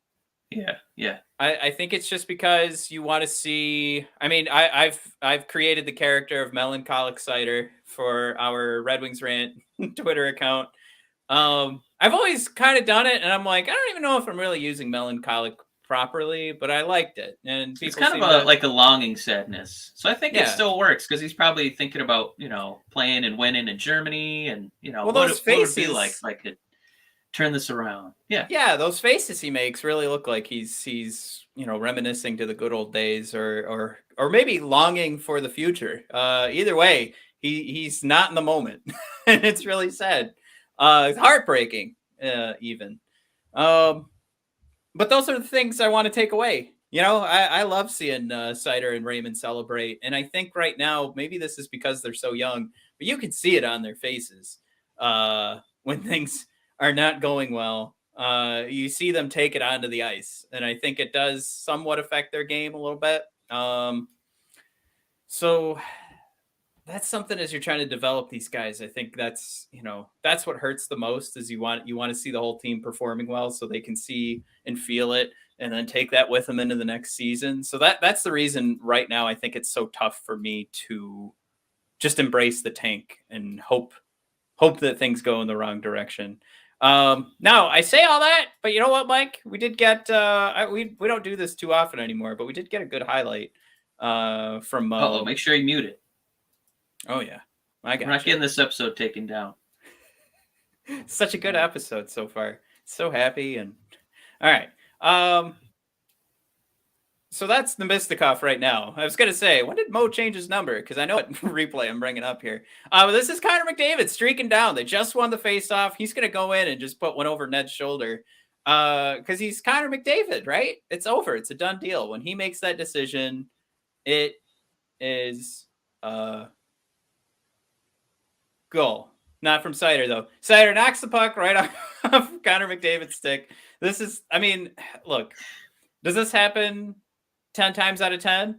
Yeah.
I think it's just because you want to see. I mean, I've created the character of Melancholic Seider for our Red Wings Rant Twitter account. I've always kind of done it, and I'm like, I don't even know if I'm really using melancholic properly, but I liked it. And
it's kind of like a longing sadness. So I think it still works because he's probably thinking about, playing and winning in Germany, and what
those faces,
what would it be like if I could turn this around.
Yeah, those faces he makes really look like he's reminiscing to the good old days, or maybe longing for the future. Either way, he's not in the moment. And it's really sad. It's heartbreaking, even. But those are the things I want to take away. I love seeing Seider and Raymond celebrate. And I think right now, maybe this is because they're so young, but you can see it on their faces when things are not going well. You see them take it onto the ice. And I think it does somewhat affect their game a little bit. So that's something as you're trying to develop these guys. I think that's what hurts the most is you want to see the whole team performing well so they can see and feel it and then take that with them into the next season. So that's the reason right now I think it's so tough for me to just embrace the tank and hope that things go in the wrong direction. Now I say all that, but you know what, Mike? We did get we don't do this too often anymore, but we did get a good highlight from Mo.
Make sure you mute it.
Oh yeah,
We're not getting this episode taken down.
Such a good episode so far. So happy. And all right. So that's the Mistikov right now. I was going to say, when did Mo change his number? Because I know what replay I'm bringing up here. But this is Connor McDavid streaking down. They just won the faceoff. He's going to go in and just put one over Ned's shoulder because he's Connor McDavid, right? It's over. It's a done deal. When he makes that decision, it is goal. Not from Seider, though. Seider knocks the puck right off Connor McDavid's stick. This is, I mean, look, does this happen 10 times out of 10?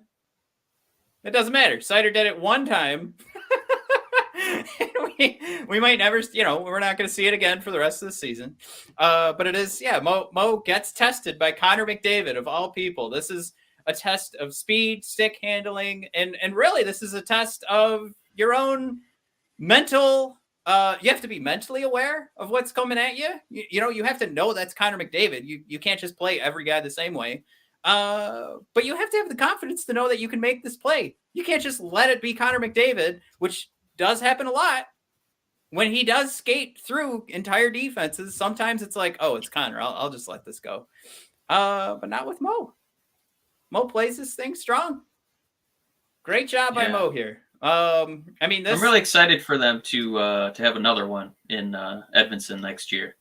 It doesn't matter. Seider did it one time. we might never, we're not going to see it again for the rest of the season. But it is, Mo gets tested by Connor McDavid, of all people. This is a test of speed, stick handling, and really this is a test of your own mental. You have to be mentally aware of what's coming at you. You have to know that's Connor McDavid. You can't just play every guy the same way. But you have to have the confidence to know that you can make this play. You can't just let it be Connor McDavid, which does happen a lot. When he does skate through entire defenses, sometimes it's like, oh, it's Connor. I'll just let this go. But not with Mo. Mo plays this thing strong. Great job by Mo here. I'm
really excited for them to have another one in Edmonton next year.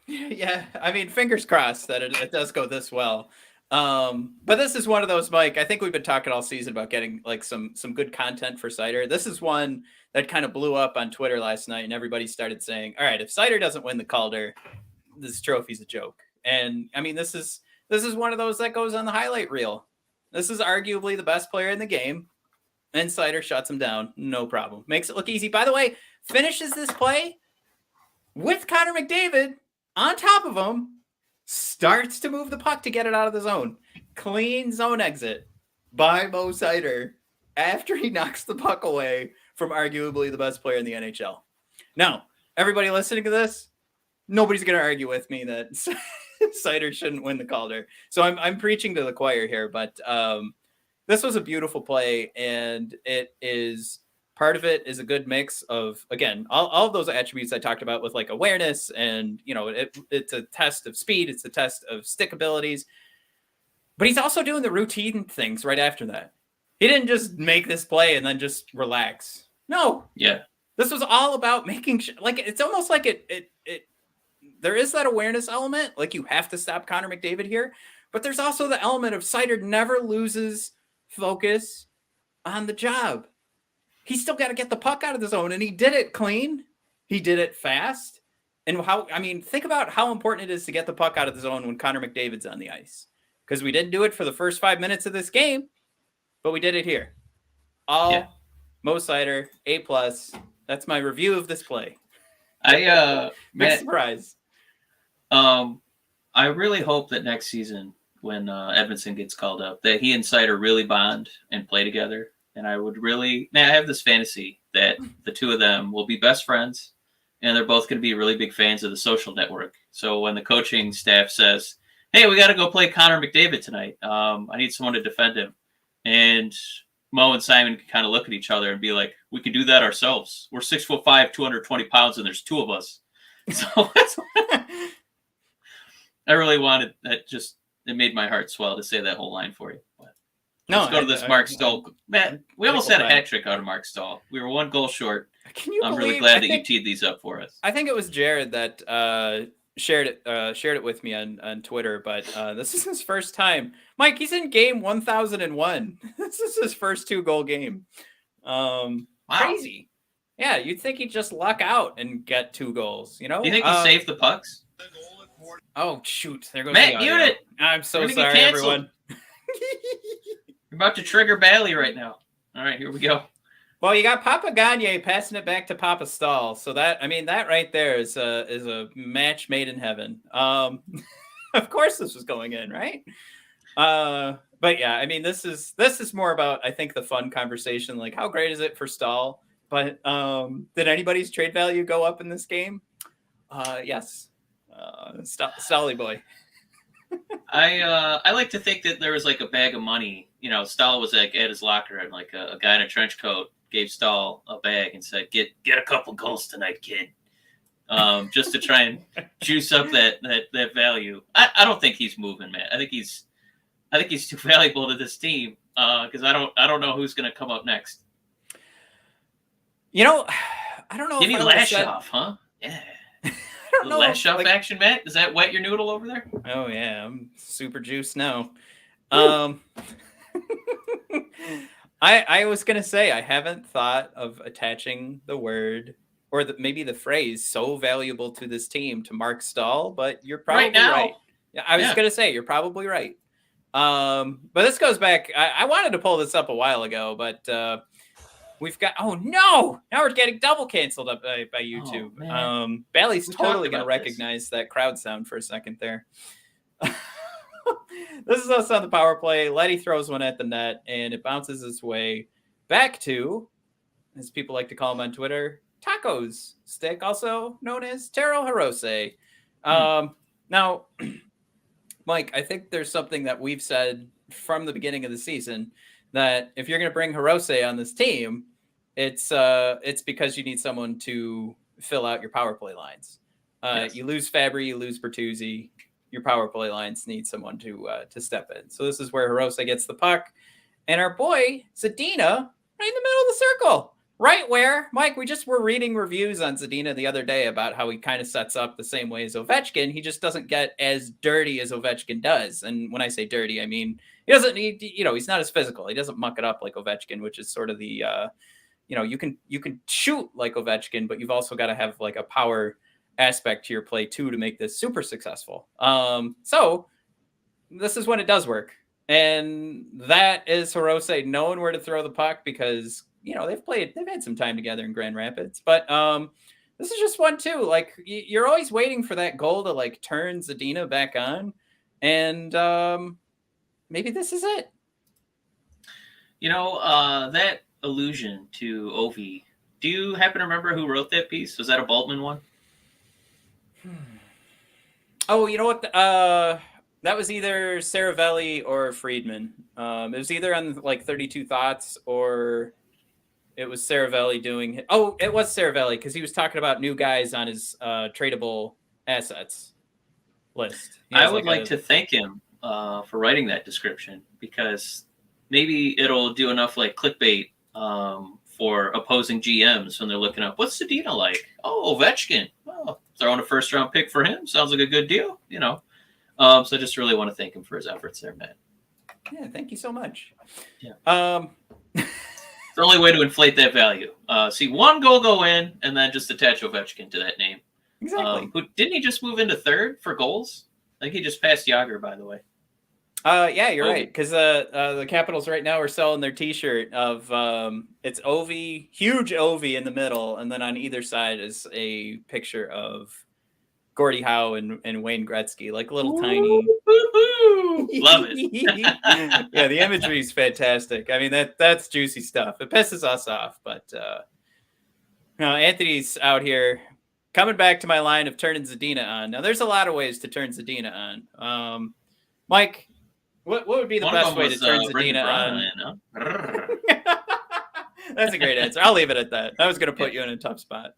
Yeah, I mean, fingers crossed that it does go this well. But this is one of those, Mike. I think we've been talking all season about getting like some good content for Seider. This is one that kind of blew up on Twitter last night, and everybody started saying, "All right, if Seider doesn't win the Calder, this trophy's a joke." And I mean, this is one of those that goes on the highlight reel. This is arguably the best player in the game. And Seider shuts him down. No problem. Makes it look easy. By the way, finishes this play with Connor McDavid on top of him. Starts to move the puck to get it out of the zone. Clean zone exit by Mo Seider after he knocks the puck away from arguably the best player in the NHL. Now, everybody listening to this, nobody's going to argue with me that Seider shouldn't win the Calder. So I'm preaching to the choir here, but this was a beautiful play, and it is part of it is a good mix of, again, all of those attributes I talked about with like awareness and, it's a test of speed. It's a test of stick abilities, but he's also doing the routine things right after that. He didn't just make this play and then just relax. No.
Yeah.
This was all about making sure, like, it's almost like it there is that awareness element. Like, you have to stop Connor McDavid here, but there's also the element of Seider never loses focus on the job. He's still got to get the puck out of the zone, and he did it clean. He did it fast, And think about how important it is to get the puck out of the zone when Connor McDavid's on the ice. Because we didn't do it for the first 5 minutes of this game, but we did it here. Mo Seider, A+. That's my review of this play.
Big
surprise.
I really hope that next season, when Edmondson gets called up, that he and Seider really bond and play together. And I have this fantasy that the two of them will be best friends, and they're both going to be really big fans of The Social Network. So when the coaching staff says, hey, we got to go play Connor McDavid tonight, I need someone to defend him. And Mo and Simon can kind of look at each other and be like, we can do that ourselves. We're 6'5", 220 pounds, and there's two of us. So I really wanted that. It made my heart swell to say that whole line for you. But let's go to this Marc Staal. Matt, we almost had a hat trick out of Marc Staal. We were one goal short. I'm really glad that you teed these up for us.
I think it was Jared that shared it with me on Twitter, but this is his first time. Mike, he's in game 1001. This is his first 2-goal game.
Wow.
Crazy. Yeah, you'd think he'd just luck out and get 2 goals. You know?
You think he saved the pucks?
Oh shoot! There goes
Matt, mute it.
I'm so sorry, everyone.
You're about to trigger Bailey right now. All right, here we go.
Well, you got Papa Gagne passing it back to Papa Staal. So that right there is a match made in heaven. Of course this was going in, right? But yeah, this is more about, I think, the fun conversation, like how great is it for Staal? But did anybody's trade value go up in this game? Yes. Stally boy.
I like to think that there was like a bag of money. Staal was like at his locker, and like a guy in a trench coat gave Staal a bag and said, "Get a couple goals tonight, kid." Just to try and juice up that value. I don't think he's moving, man. I think he's too valuable to this team because I don't know who's going to come up next.
I don't know.
Give me lash off, huh? Yeah. Lash off action, Matt. Does that wet your noodle over there?
Oh yeah, I'm super juiced now. I was gonna say I haven't thought of attaching the word or maybe the phrase "so valuable to this team" to Marc Staal, but you're probably right. Yeah, I was gonna say you're probably right. But this goes back. I wanted to pull this up a while ago, but we've got. Oh no! Now we're getting double canceled up by YouTube.
Oh,
Bailey's totally gonna recognize that crowd sound for a second there. This is us on the power play. Letty throws one at the net, and it bounces its way back to, as people like to call him on Twitter, Tacos Stick, also known as Taro Hirose. Now, Mike, I think there's something that we've said from the beginning of the season that if you're going to bring Hirose on this team, it's because you need someone to fill out your power play lines. Yes. You lose Fabry, you lose Bertuzzi. Your power play lines need someone to step in. So this is where Hirose gets the puck. And our boy, Zadina, right in the middle of the circle. Right where, Mike, we just were reading reviews on Zadina the other day about how he kind of sets up the same way as Ovechkin. He just doesn't get as dirty as Ovechkin does. And when I say dirty, I mean, he doesn't need, he's not as physical. He doesn't muck it up like Ovechkin, which is sort of the, you can shoot like Ovechkin, but you've also got to have like a power aspect to your play too to make this super successful. So this is when it does work, and that is Hirose knowing where to throw the puck because they've had some time together in Grand Rapids, but this is just one too. Like you're always waiting for that goal to like turn Zadina back on, and maybe this is it.
That allusion to Ovi. Do you happen to remember who wrote that piece? Was that a Boltman one?
Oh, you know what? That was either Saravelli or Friedman. It was either on like 32 Thoughts or it was Saravelli doing it. Oh, it was Saravelli because he was talking about new guys on his tradable assets list.
I would like to thank him for writing that description because maybe it'll do enough like clickbait for opposing GMs when they're looking up, what's Zadina like? Oh, Ovechkin. Oh, throwing a first-round pick for him. Sounds like a good deal, So I just really want to thank him for his efforts there, Matt.
Yeah, thank you so much.
Yeah. It's the only way to inflate that value. See one goal go in and then just attach Ovechkin to that name.
Exactly.
Who didn't he just move into third for goals? I think he just passed Yager, by the way.
Yeah, you're right. Because the Capitals right now are selling their T-shirt of it's Ovi, huge Ovi in the middle, and then on either side is a picture of Gordie Howe and Wayne Gretzky, like little tiny.
Love it.
Yeah, the imagery is fantastic. I mean, that's juicy stuff. It pisses us off, but Anthony's out here coming back to my line of turning Zadina on. Now, there's a lot of ways to turn Zadina on. Mike, what would be the best way to turn Zadina on? That's a great answer. I'll leave it at that. I was going to put you in a tough spot.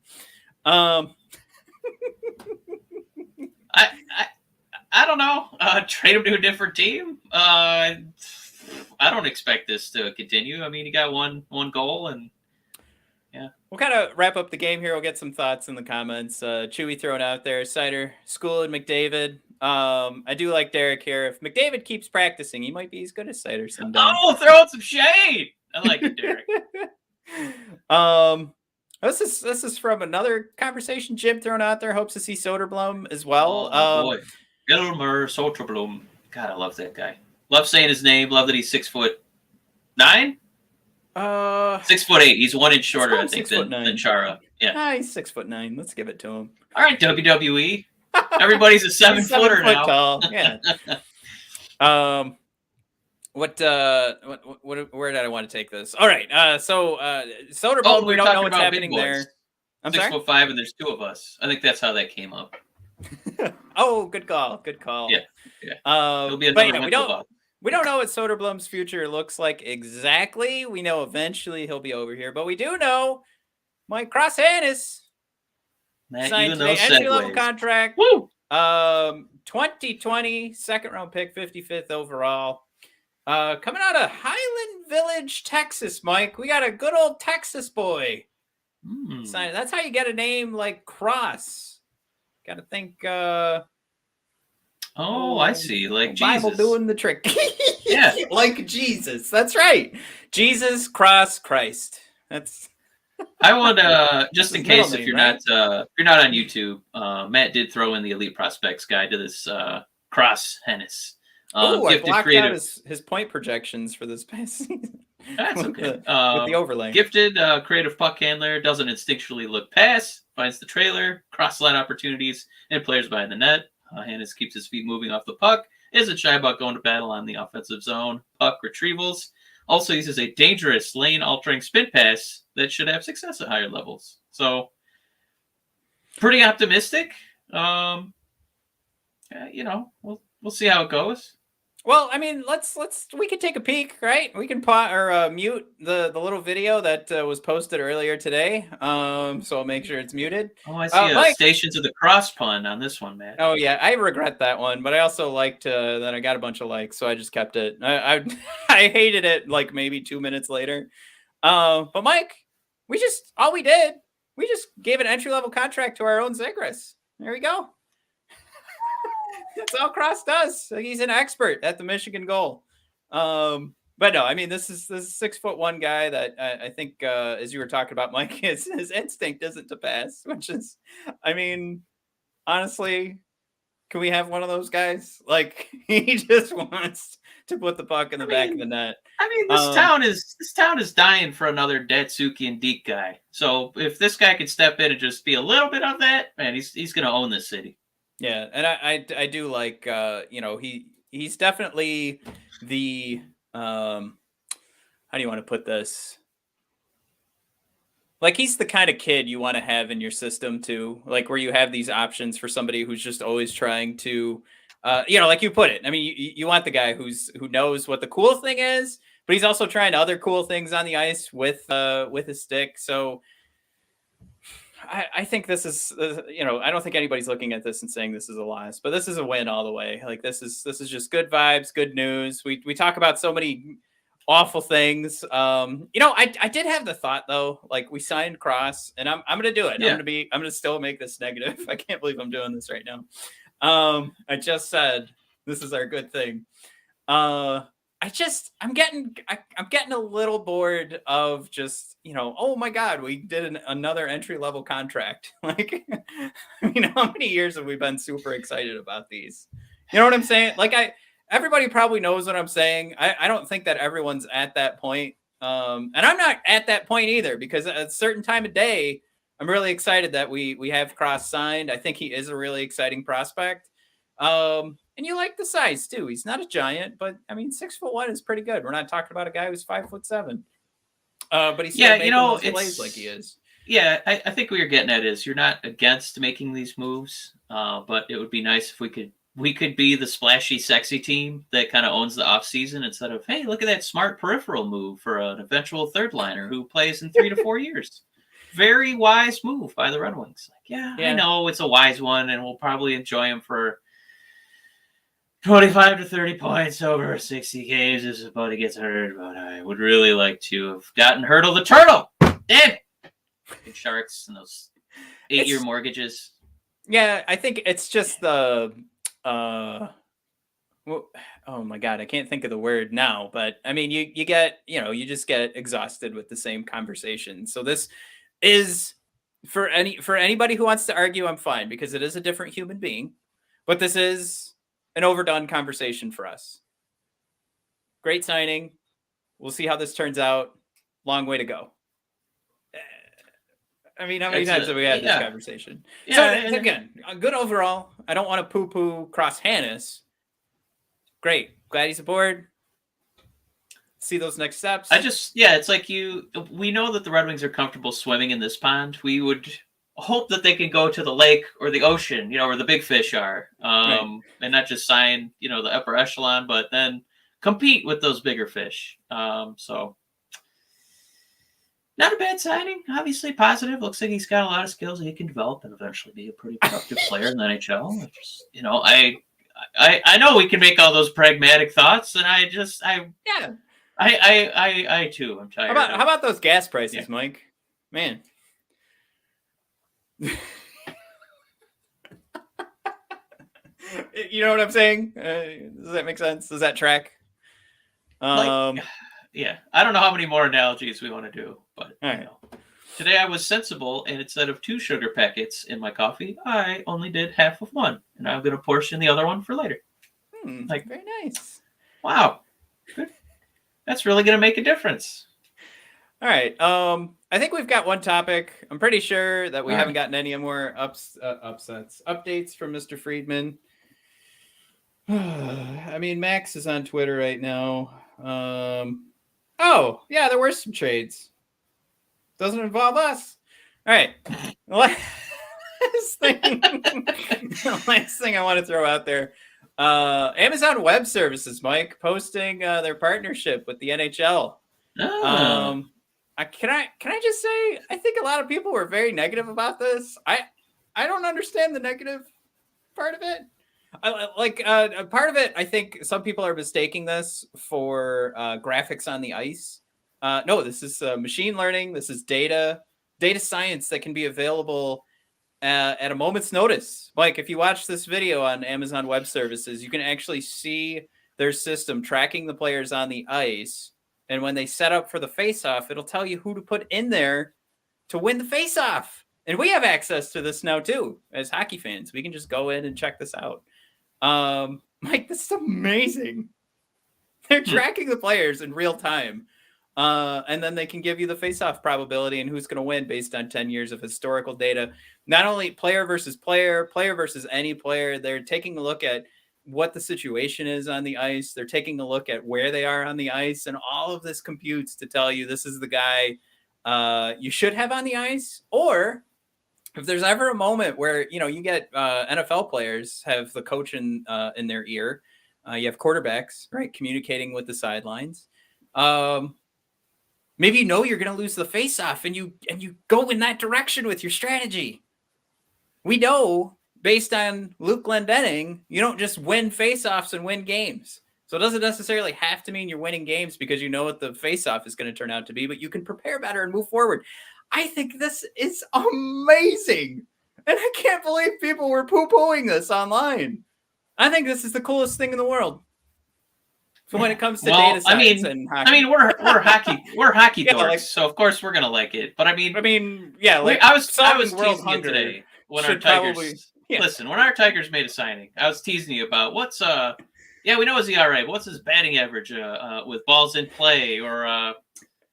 I don't know. Trade him to a different team. I don't expect this to continue. I mean, he got one goal, and yeah.
We'll kind of wrap up the game here. We'll get some thoughts in the comments. Chewie throwing out there. Seider, School, and McDavid. I do like Derek here. If McDavid keeps practicing, he might be as good as Seider someday.
Oh, throw out some shade. I like it, Derek.
This is from another conversation Jim thrown out there. Hopes to see Soderblom as well.
Oh, boy. Elmer Soderblom. God, I love that guy. Love saying his name. Love that he's 6'9". 6'8". He's 1 inch shorter, I think, than Chara. Yeah,
he's 6'9". Let's give it to him.
All right, WWE. Everybody's a 7-footer now.
Tall. Yeah. Where did I want to take this? All right. Soderblom, we don't know what's happening there. I'm
6'5", and there's 2 of us. I think that's how that came up.
Oh, good call. Good call.
Yeah. It'll be another
we don't know what Soderblom's future looks like exactly. We know eventually he'll be over here, but we do know Mike Cross-Hannes signed today, entry-level contract.
Woo!
2020 second-round pick, 55th overall. Coming out of Highland Village, Texas, Mike. We got a good old Texas boy. Sign. That's how you get a name like Cross. Got to think.
I see. Like
Bible
Jesus
doing the trick.
Yeah,
like Jesus. That's right. Jesus, Cross, Christ. That's.
I would just in case if you're not on YouTube, Matt did throw in the Elite Prospects guide to this Cross-Hannes.
I blocked out his point projections for this past season.
That's okay.
With the overlay.
Gifted, creative puck handler, doesn't instinctually look pass, finds the trailer, cross-line opportunities, and players behind the net. Hannes keeps his feet moving off the puck, isn't shy about going to battle on the offensive zone, puck retrievals. Also uses a dangerous lane-altering spin pass that should have success at higher levels. So, pretty optimistic. We'll see how it goes.
Well, I mean, we can take a peek, right? We can mute the little video that was posted earlier today. So I'll make sure it's muted.
Oh, I see Stations of the Cross pun on this one, man.
Oh yeah, I regret that one, but I also liked that I got a bunch of likes, so I just kept it. I hated it like maybe 2 minutes later. But Mike, we just gave an entry-level contract to our own Zegras. There we go. That's all Cross does. He's an expert at the Michigan goal. But no, I mean, this is 6'1" guy that I think, as you were talking about, Mike, his instinct isn't to pass, which is, I mean, honestly, can we have one of those guys? Like, he just wants to put the puck in the back of the net.
I mean, this town is dying for another Datsuki and Deke guy. So if this guy could step in and just be a little bit of that, man, he's going to own this city.
Yeah, and I do like he's definitely the how do you want to put this? Like, he's the kind of kid you want to have in your system too, like where you have these options for somebody who's just always trying to like you put it. I mean, you want the guy who knows what the cool thing is, but he's also trying other cool things on the ice with his stick. So I think this is, I don't think anybody's looking at this and saying this is a loss, but this is a win all the way. Like, this is just good vibes, good news. We talk about so many awful things. I did have the thought though, like, we signed Cross, and I'm going to do it. Yeah. I'm going to still make this negative. I can't believe I'm doing this right now. I just said, this is our good thing. I'm getting a little bored of just, oh my God, we did another entry level contract. Like, how many years have we been super excited about these? You know what I'm saying? Like, everybody probably knows what I'm saying. I don't think that everyone's at that point. And I'm not at that point either, because at a certain time of day, I'm really excited that we have Cross signed. I think he is a really exciting prospect. And you like the size too. He's not a giant, but I mean, 6'1" is pretty good. We're not talking about a guy who's 5'7". But he's still making those plays like he is.
Yeah, I think what you're getting at is you're not against making these moves, but it would be nice if we could be the splashy, sexy team that kind of owns the off season instead of, hey, look at that smart peripheral move for an eventual third liner who plays in 3 to 4 years. Very wise move by the Red Wings. Like, yeah, I know it's a wise one, and we'll probably enjoy him for 25 to 30 points over 60 games if his buddy gets hurt, but I would really like to have gotten Hurdle the Turtle. Damn it! Fucking Sharks and those 8-year mortgages.
Yeah, I think it's just the oh my God, I can't think of the word now, but I mean, you get, you just get exhausted with the same conversation. So this is for anybody who wants to argue, I'm fine, because it is a different human being, but this is an overdone conversation for us. Great signing. We'll see how this turns out. Long way to go. I mean, how many times have we had this conversation? Yeah, so again, good overall. I don't want to poo-poo Cross Hannes. Great. Glad he's aboard. See those next steps.
It's like we know that the Red Wings are comfortable swimming in this pond. We would hope that they can go to the lake or the ocean, where the big fish are, and not just sign, the upper echelon, but then compete with those bigger fish. So not a bad signing, obviously positive. Looks like he's got a lot of skills that he can develop and eventually be a pretty productive player in the NHL. I know we can make all those pragmatic thoughts, and I too, I'm tired.
How about those gas prices, Mike? Man. You know what I'm saying? Does that make sense? Does that track?
I don't know how many more analogies we want to do, but today I was sensible, and instead of 2 sugar packets in my coffee, I only did half of one, and I'm going to portion the other one for later.
Very nice.
Wow, good. That's really going to make a difference.
All right. I think we've got one topic. I'm pretty sure that we haven't gotten any more updates from Mr. Friedman. I mean, Max is on Twitter right now. There were some trades. Doesn't involve us. All right. Last thing I want to throw out there. Amazon Web Services, Mike, posting their partnership with the NHL. Can I just say, I think a lot of people were very negative about this. I don't understand the negative part of it. Part of it, I think some people are mistaking this for graphics on the ice. No, this is machine learning. This is data science that can be available at a moment's notice. Like, if you watch this video on Amazon Web Services, you can actually see their system tracking the players on the ice. And when they set up for the face-off, it'll tell you who to put in there to win the face-off. And we have access to this now, too, as hockey fans. We can just go in and check this out. Mike, this is amazing. They're tracking the players in real time. And then they can give you the face-off probability and who's going to win based on 10 years of historical data. Not only player versus player versus any player. They're taking a look at what the situation is on the ice. They're taking a look at where they are on the ice, and all of this computes to tell you this is the guy you should have on the ice. Or if there's ever a moment where, you get NFL players have the coach in their ear, you have quarterbacks, right, communicating with the sidelines. Maybe you're going to lose the face-off, and you go in that direction with your strategy. We know, based on Luke Glendening, you don't just win face-offs and win games. So it doesn't necessarily have to mean you're winning games because you know what the face-off is going to turn out to be, but you can prepare better and move forward. I think this is amazing. And I can't believe people were poo-pooing this online. I think this is the coolest thing in the world. when it comes to data science and hockey.
we're hockey
Yeah,
dorks,
like,
so of course we're gonna like it. But I mean,
yeah, like
I was
world
teasing you today when our
should
Tigers.
probably yeah.
Listen, when our Tigers made a signing, I was teasing you about what's yeah, we know his ERA, but what's his batting average with balls in play, or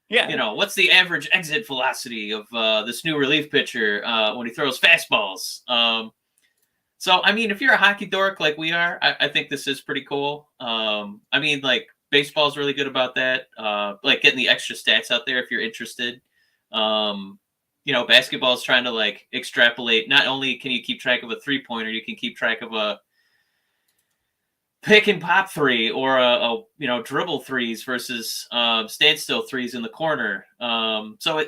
Yeah.
you know, what's the average exit velocity of this new relief pitcher when he throws fastballs? So, I mean, if you're a hockey dork like we are, I think this is pretty cool. I mean, like, baseball's really good about that. Like, getting the extra stats out there if you're interested. You know, basketball's trying to, like, extrapolate. Not only can you keep track of a three-pointer, you can keep track of a pick and pop three, or a you know, dribble threes versus standstill threes in the corner. So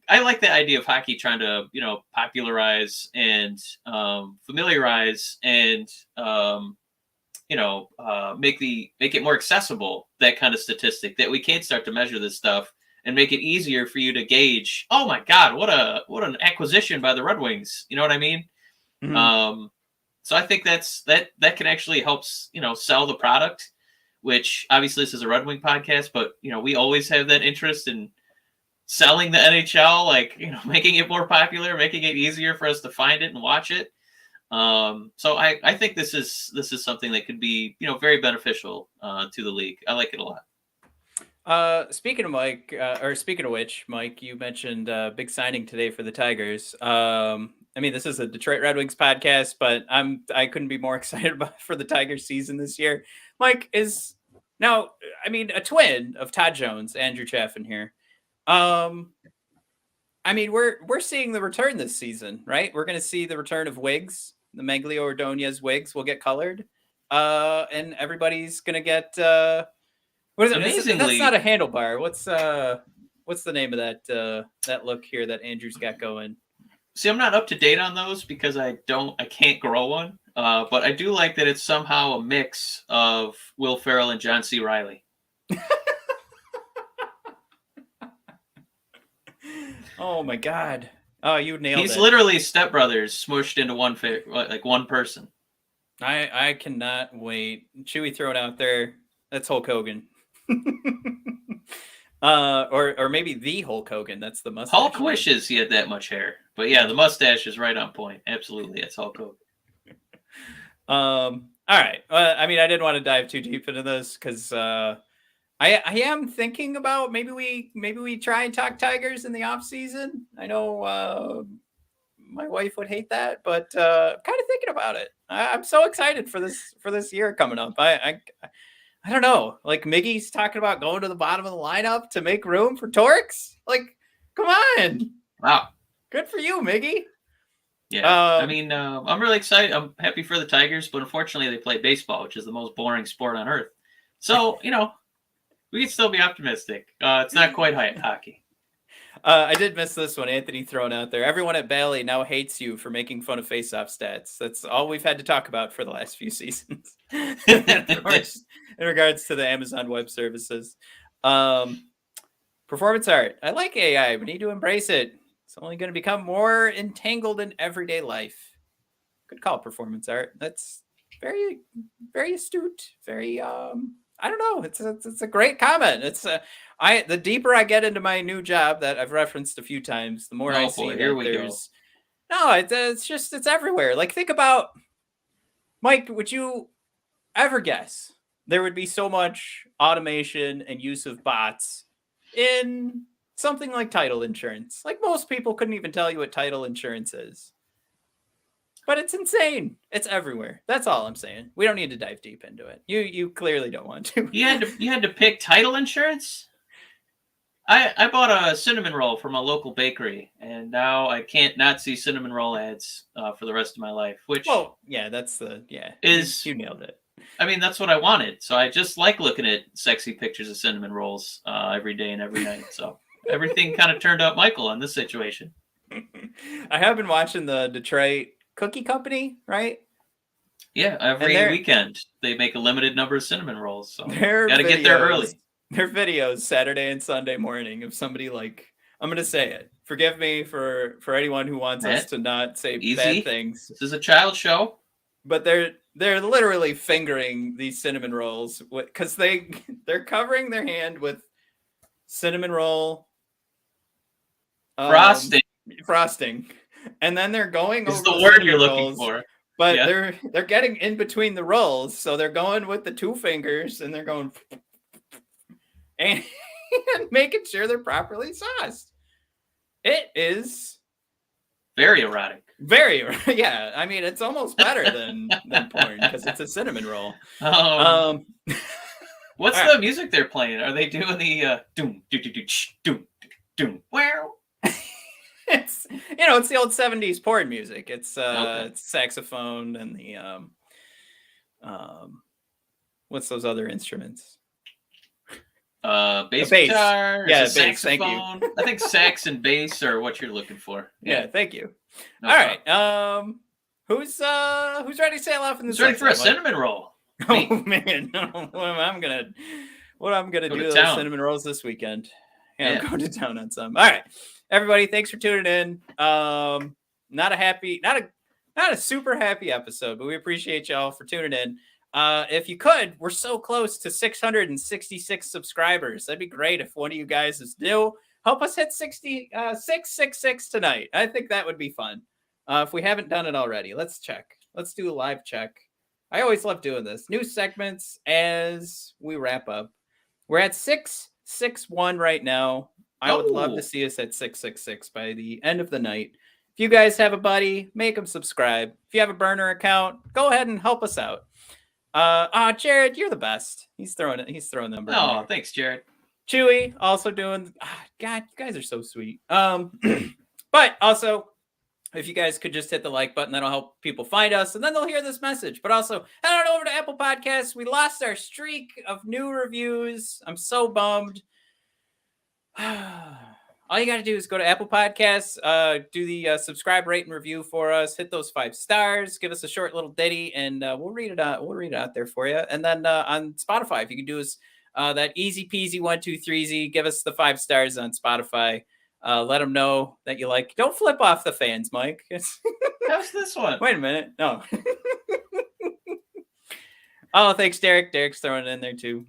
I like the idea of hockey trying to, you know, popularize and familiarize and you know, make it more accessible, that kind of statistic, that we can start to measure this stuff and make it easier for you to gauge. Oh my God, what an acquisition by the Red Wings. You know what I mean?
Mm-hmm.
So I think that can actually help, you know, sell the product, which obviously this is a Red Wing podcast, but, you know, we always have that interest in selling the NHL, like, you know, making it more popular, making it easier for us to find it and watch it. So I think this is something that could be, you know, very beneficial to the league. I like it a lot.
Speaking of which, Mike, you mentioned big signing today for the Tigers. I mean, this is a Detroit Red Wings podcast, but I couldn't be more excited for the Tigers season this year. Mike is now, I mean, a twin of Todd Jones, Andrew Chaffin here. I mean, we're seeing the return this season, right? We're going to see the return of wigs. The Meglio Ordonez wigs will get colored, and everybody's going to get what is it?
Amazingly,
that's not a handlebar. What's the name of that look here that Andrew's got going?
See, I'm not up to date on those because I can't grow one. But I do like that it's somehow a mix of Will Ferrell and John C. Reilly.
Oh my God! Oh, you nailed it.
He's literally stepbrothers smushed into one person.
I cannot wait. Chewie thrown out there. That's Hulk Hogan. Or maybe the Hulk Hogan. That's the mustache.
Hulk wishes he had that much hair, but yeah, the mustache is right on point. Absolutely, that's Hulk Hogan.
All right. I mean, I didn't want to dive too deep into this because I am thinking about maybe we try and talk Tigers in the off season. I know my wife would hate that, but kind of thinking about it. I'm so excited for this year coming up. I don't know. Like, Miggy's talking about going to the bottom of the lineup to make room for Torx. Like, come on.
Wow.
Good for you, Miggy.
Yeah. I mean, I'm really excited. I'm happy for the Tigers, but unfortunately they play baseball, which is the most boring sport on earth. So, you know, we can still be optimistic. It's not quite hockey.
I did miss this one. Anthony thrown out there. Everyone at Bailey now hates you for making fun of face-off stats. That's all we've had to talk about for the last few seasons. In regards to the Amazon Web Services. Performance art. I like AI. We need to embrace it. It's only going to become more entangled in everyday life. Good call, performance art. That's very, very astute. Very, I don't know. It's a great comment. It's the deeper I get into my new job that I've referenced a few times, the more I see that there's no, it's everywhere. Like, think about, Mike, would you ever guess there would be so much automation and use of bots in something like title insurance? Like, most people couldn't even tell you what title insurance is. But it's insane. It's everywhere. That's all I'm saying. We don't need to dive deep into it. You clearly don't want to.
You had to pick title insurance? I bought a cinnamon roll from a local bakery, and now I can't not see cinnamon roll ads for the rest of my life. Which,
well, yeah, you nailed it.
I mean, that's what I wanted. So I just like looking at sexy pictures of cinnamon rolls every day and every night. So everything kind of turned out Michael in this situation.
I have been watching the Detroit Cookie Company, right?
Yeah, every weekend they make a limited number of cinnamon rolls. So gotta get there early.
Their videos Saturday and Sunday morning of somebody, like, I'm gonna say it. Forgive me for anyone who wants us to not say bad things.
This is a child show.
but they're literally fingering these cinnamon rolls because they're covering their hand with cinnamon roll frosting, and then they're going over
the word you're looking
rolls,
for.
but they're getting in between the rolls, so they're going with the two fingers and they're going and making sure they're properly sauced. It is
very erotic.
Very, yeah. I mean, it's almost better than porn because it's a cinnamon roll.
What's the music they're playing? Are they doing the doom doom doom doom doom? Wow.
It's it's the old 70s porn music. It's it's saxophone and the what's those other instruments?
Bass guitar,
yeah, bass.
Saxophone.
Thank you.
I think sax and bass are what you're looking for.
Yeah, thank you. No All problem. Right. Who's ready to sail off in this?
Who's ready for a cinnamon roll?
Oh man, what I'm gonna do with those cinnamon rolls this weekend. Yeah, I'm going to town on some. All right, everybody, thanks for tuning in. Not a super happy episode, but we appreciate y'all for tuning in. If you could, we're so close to 666 subscribers. That'd be great if one of you guys is new. Help us hit 666 tonight. I think that would be fun. If we haven't done it already, let's check. Let's do a live check. I always love doing this. New segments as we wrap up. We're at 661 right now. I would love to see us at 666 by the end of the night. If you guys have a buddy, make them subscribe. If you have a burner account, go ahead and help us out. Jared, you're the best. He's throwing them.
Oh, thanks, Jared.
Chewie also doing. God, you guys are so sweet. But also, if you guys could just hit the like button, that'll help people find us, and then they'll hear this message. But also, head on over to Apple Podcasts. We lost our streak of new reviews. I'm so bummed. All you got to do is go to Apple Podcasts, do the subscribe, rate, and review for us. Hit those 5 stars. Give us a short little ditty, and we'll read it out. We'll read it out there for you. And then on Spotify, if you can do us that easy peasy 1, 2, 3 give us the 5 stars on Spotify. Let them know that you like. Don't flip off the fans, Mike.
How's this one?
Wait a minute. No. Oh, thanks, Derek. Derek's throwing it in there too.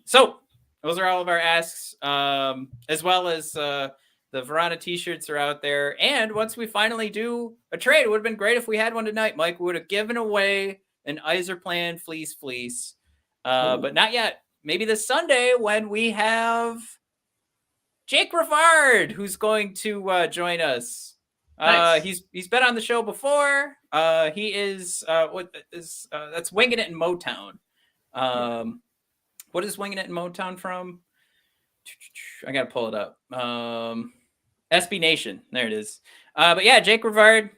So those are all of our asks, as well as the Verona t-shirts are out there. And once we finally do a trade, it would have been great if we had one tonight, Mike. We would have given away an Yzerplan fleece. But not yet. Maybe this Sunday when we have Jake Rivard, who's going to join us. Nice. He's been on the show before. He is that's Winging It in Motown. What is Winging It in Motown from? I gotta pull it up. SB Nation. There it is. But yeah, Jake Rivard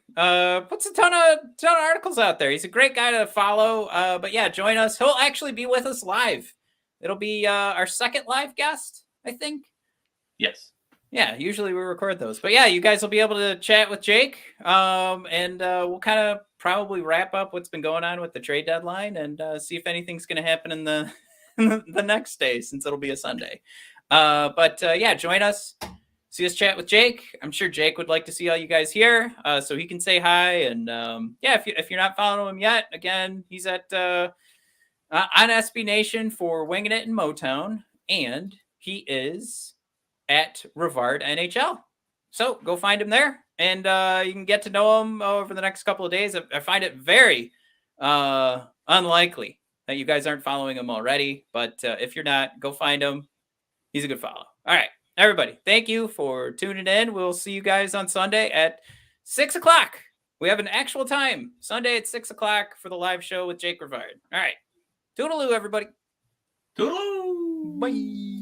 puts a ton of articles out there. He's a great guy to follow. But yeah, join us. He'll actually be with us live. It'll be our second live guest, I think.
Yes.
Yeah, usually we record those. But yeah, you guys will be able to chat with Jake. And we'll kind of probably wrap up what's been going on with the trade deadline and see if anything's going to happen in the the next day, since it'll be a Sunday. But yeah, join us. See us chat with Jake. I'm sure Jake would like to see all you guys here, so he can say hi. And yeah, if you're not following him yet, again, he's at on SB Nation for Winging It in Motown, and he is at Rivard NHL. So go find him there, and you can get to know him over the next couple of days. I find it very unlikely that you guys aren't following him already, but if you're not, go find him. He's a good follow. All right, everybody, thank you for tuning in. We'll see you guys on Sunday at 6 o'clock. We have an actual time, Sunday at 6 o'clock for the live show with Jake Rivard. All right, toodaloo, everybody.
Toodaloo.
Bye.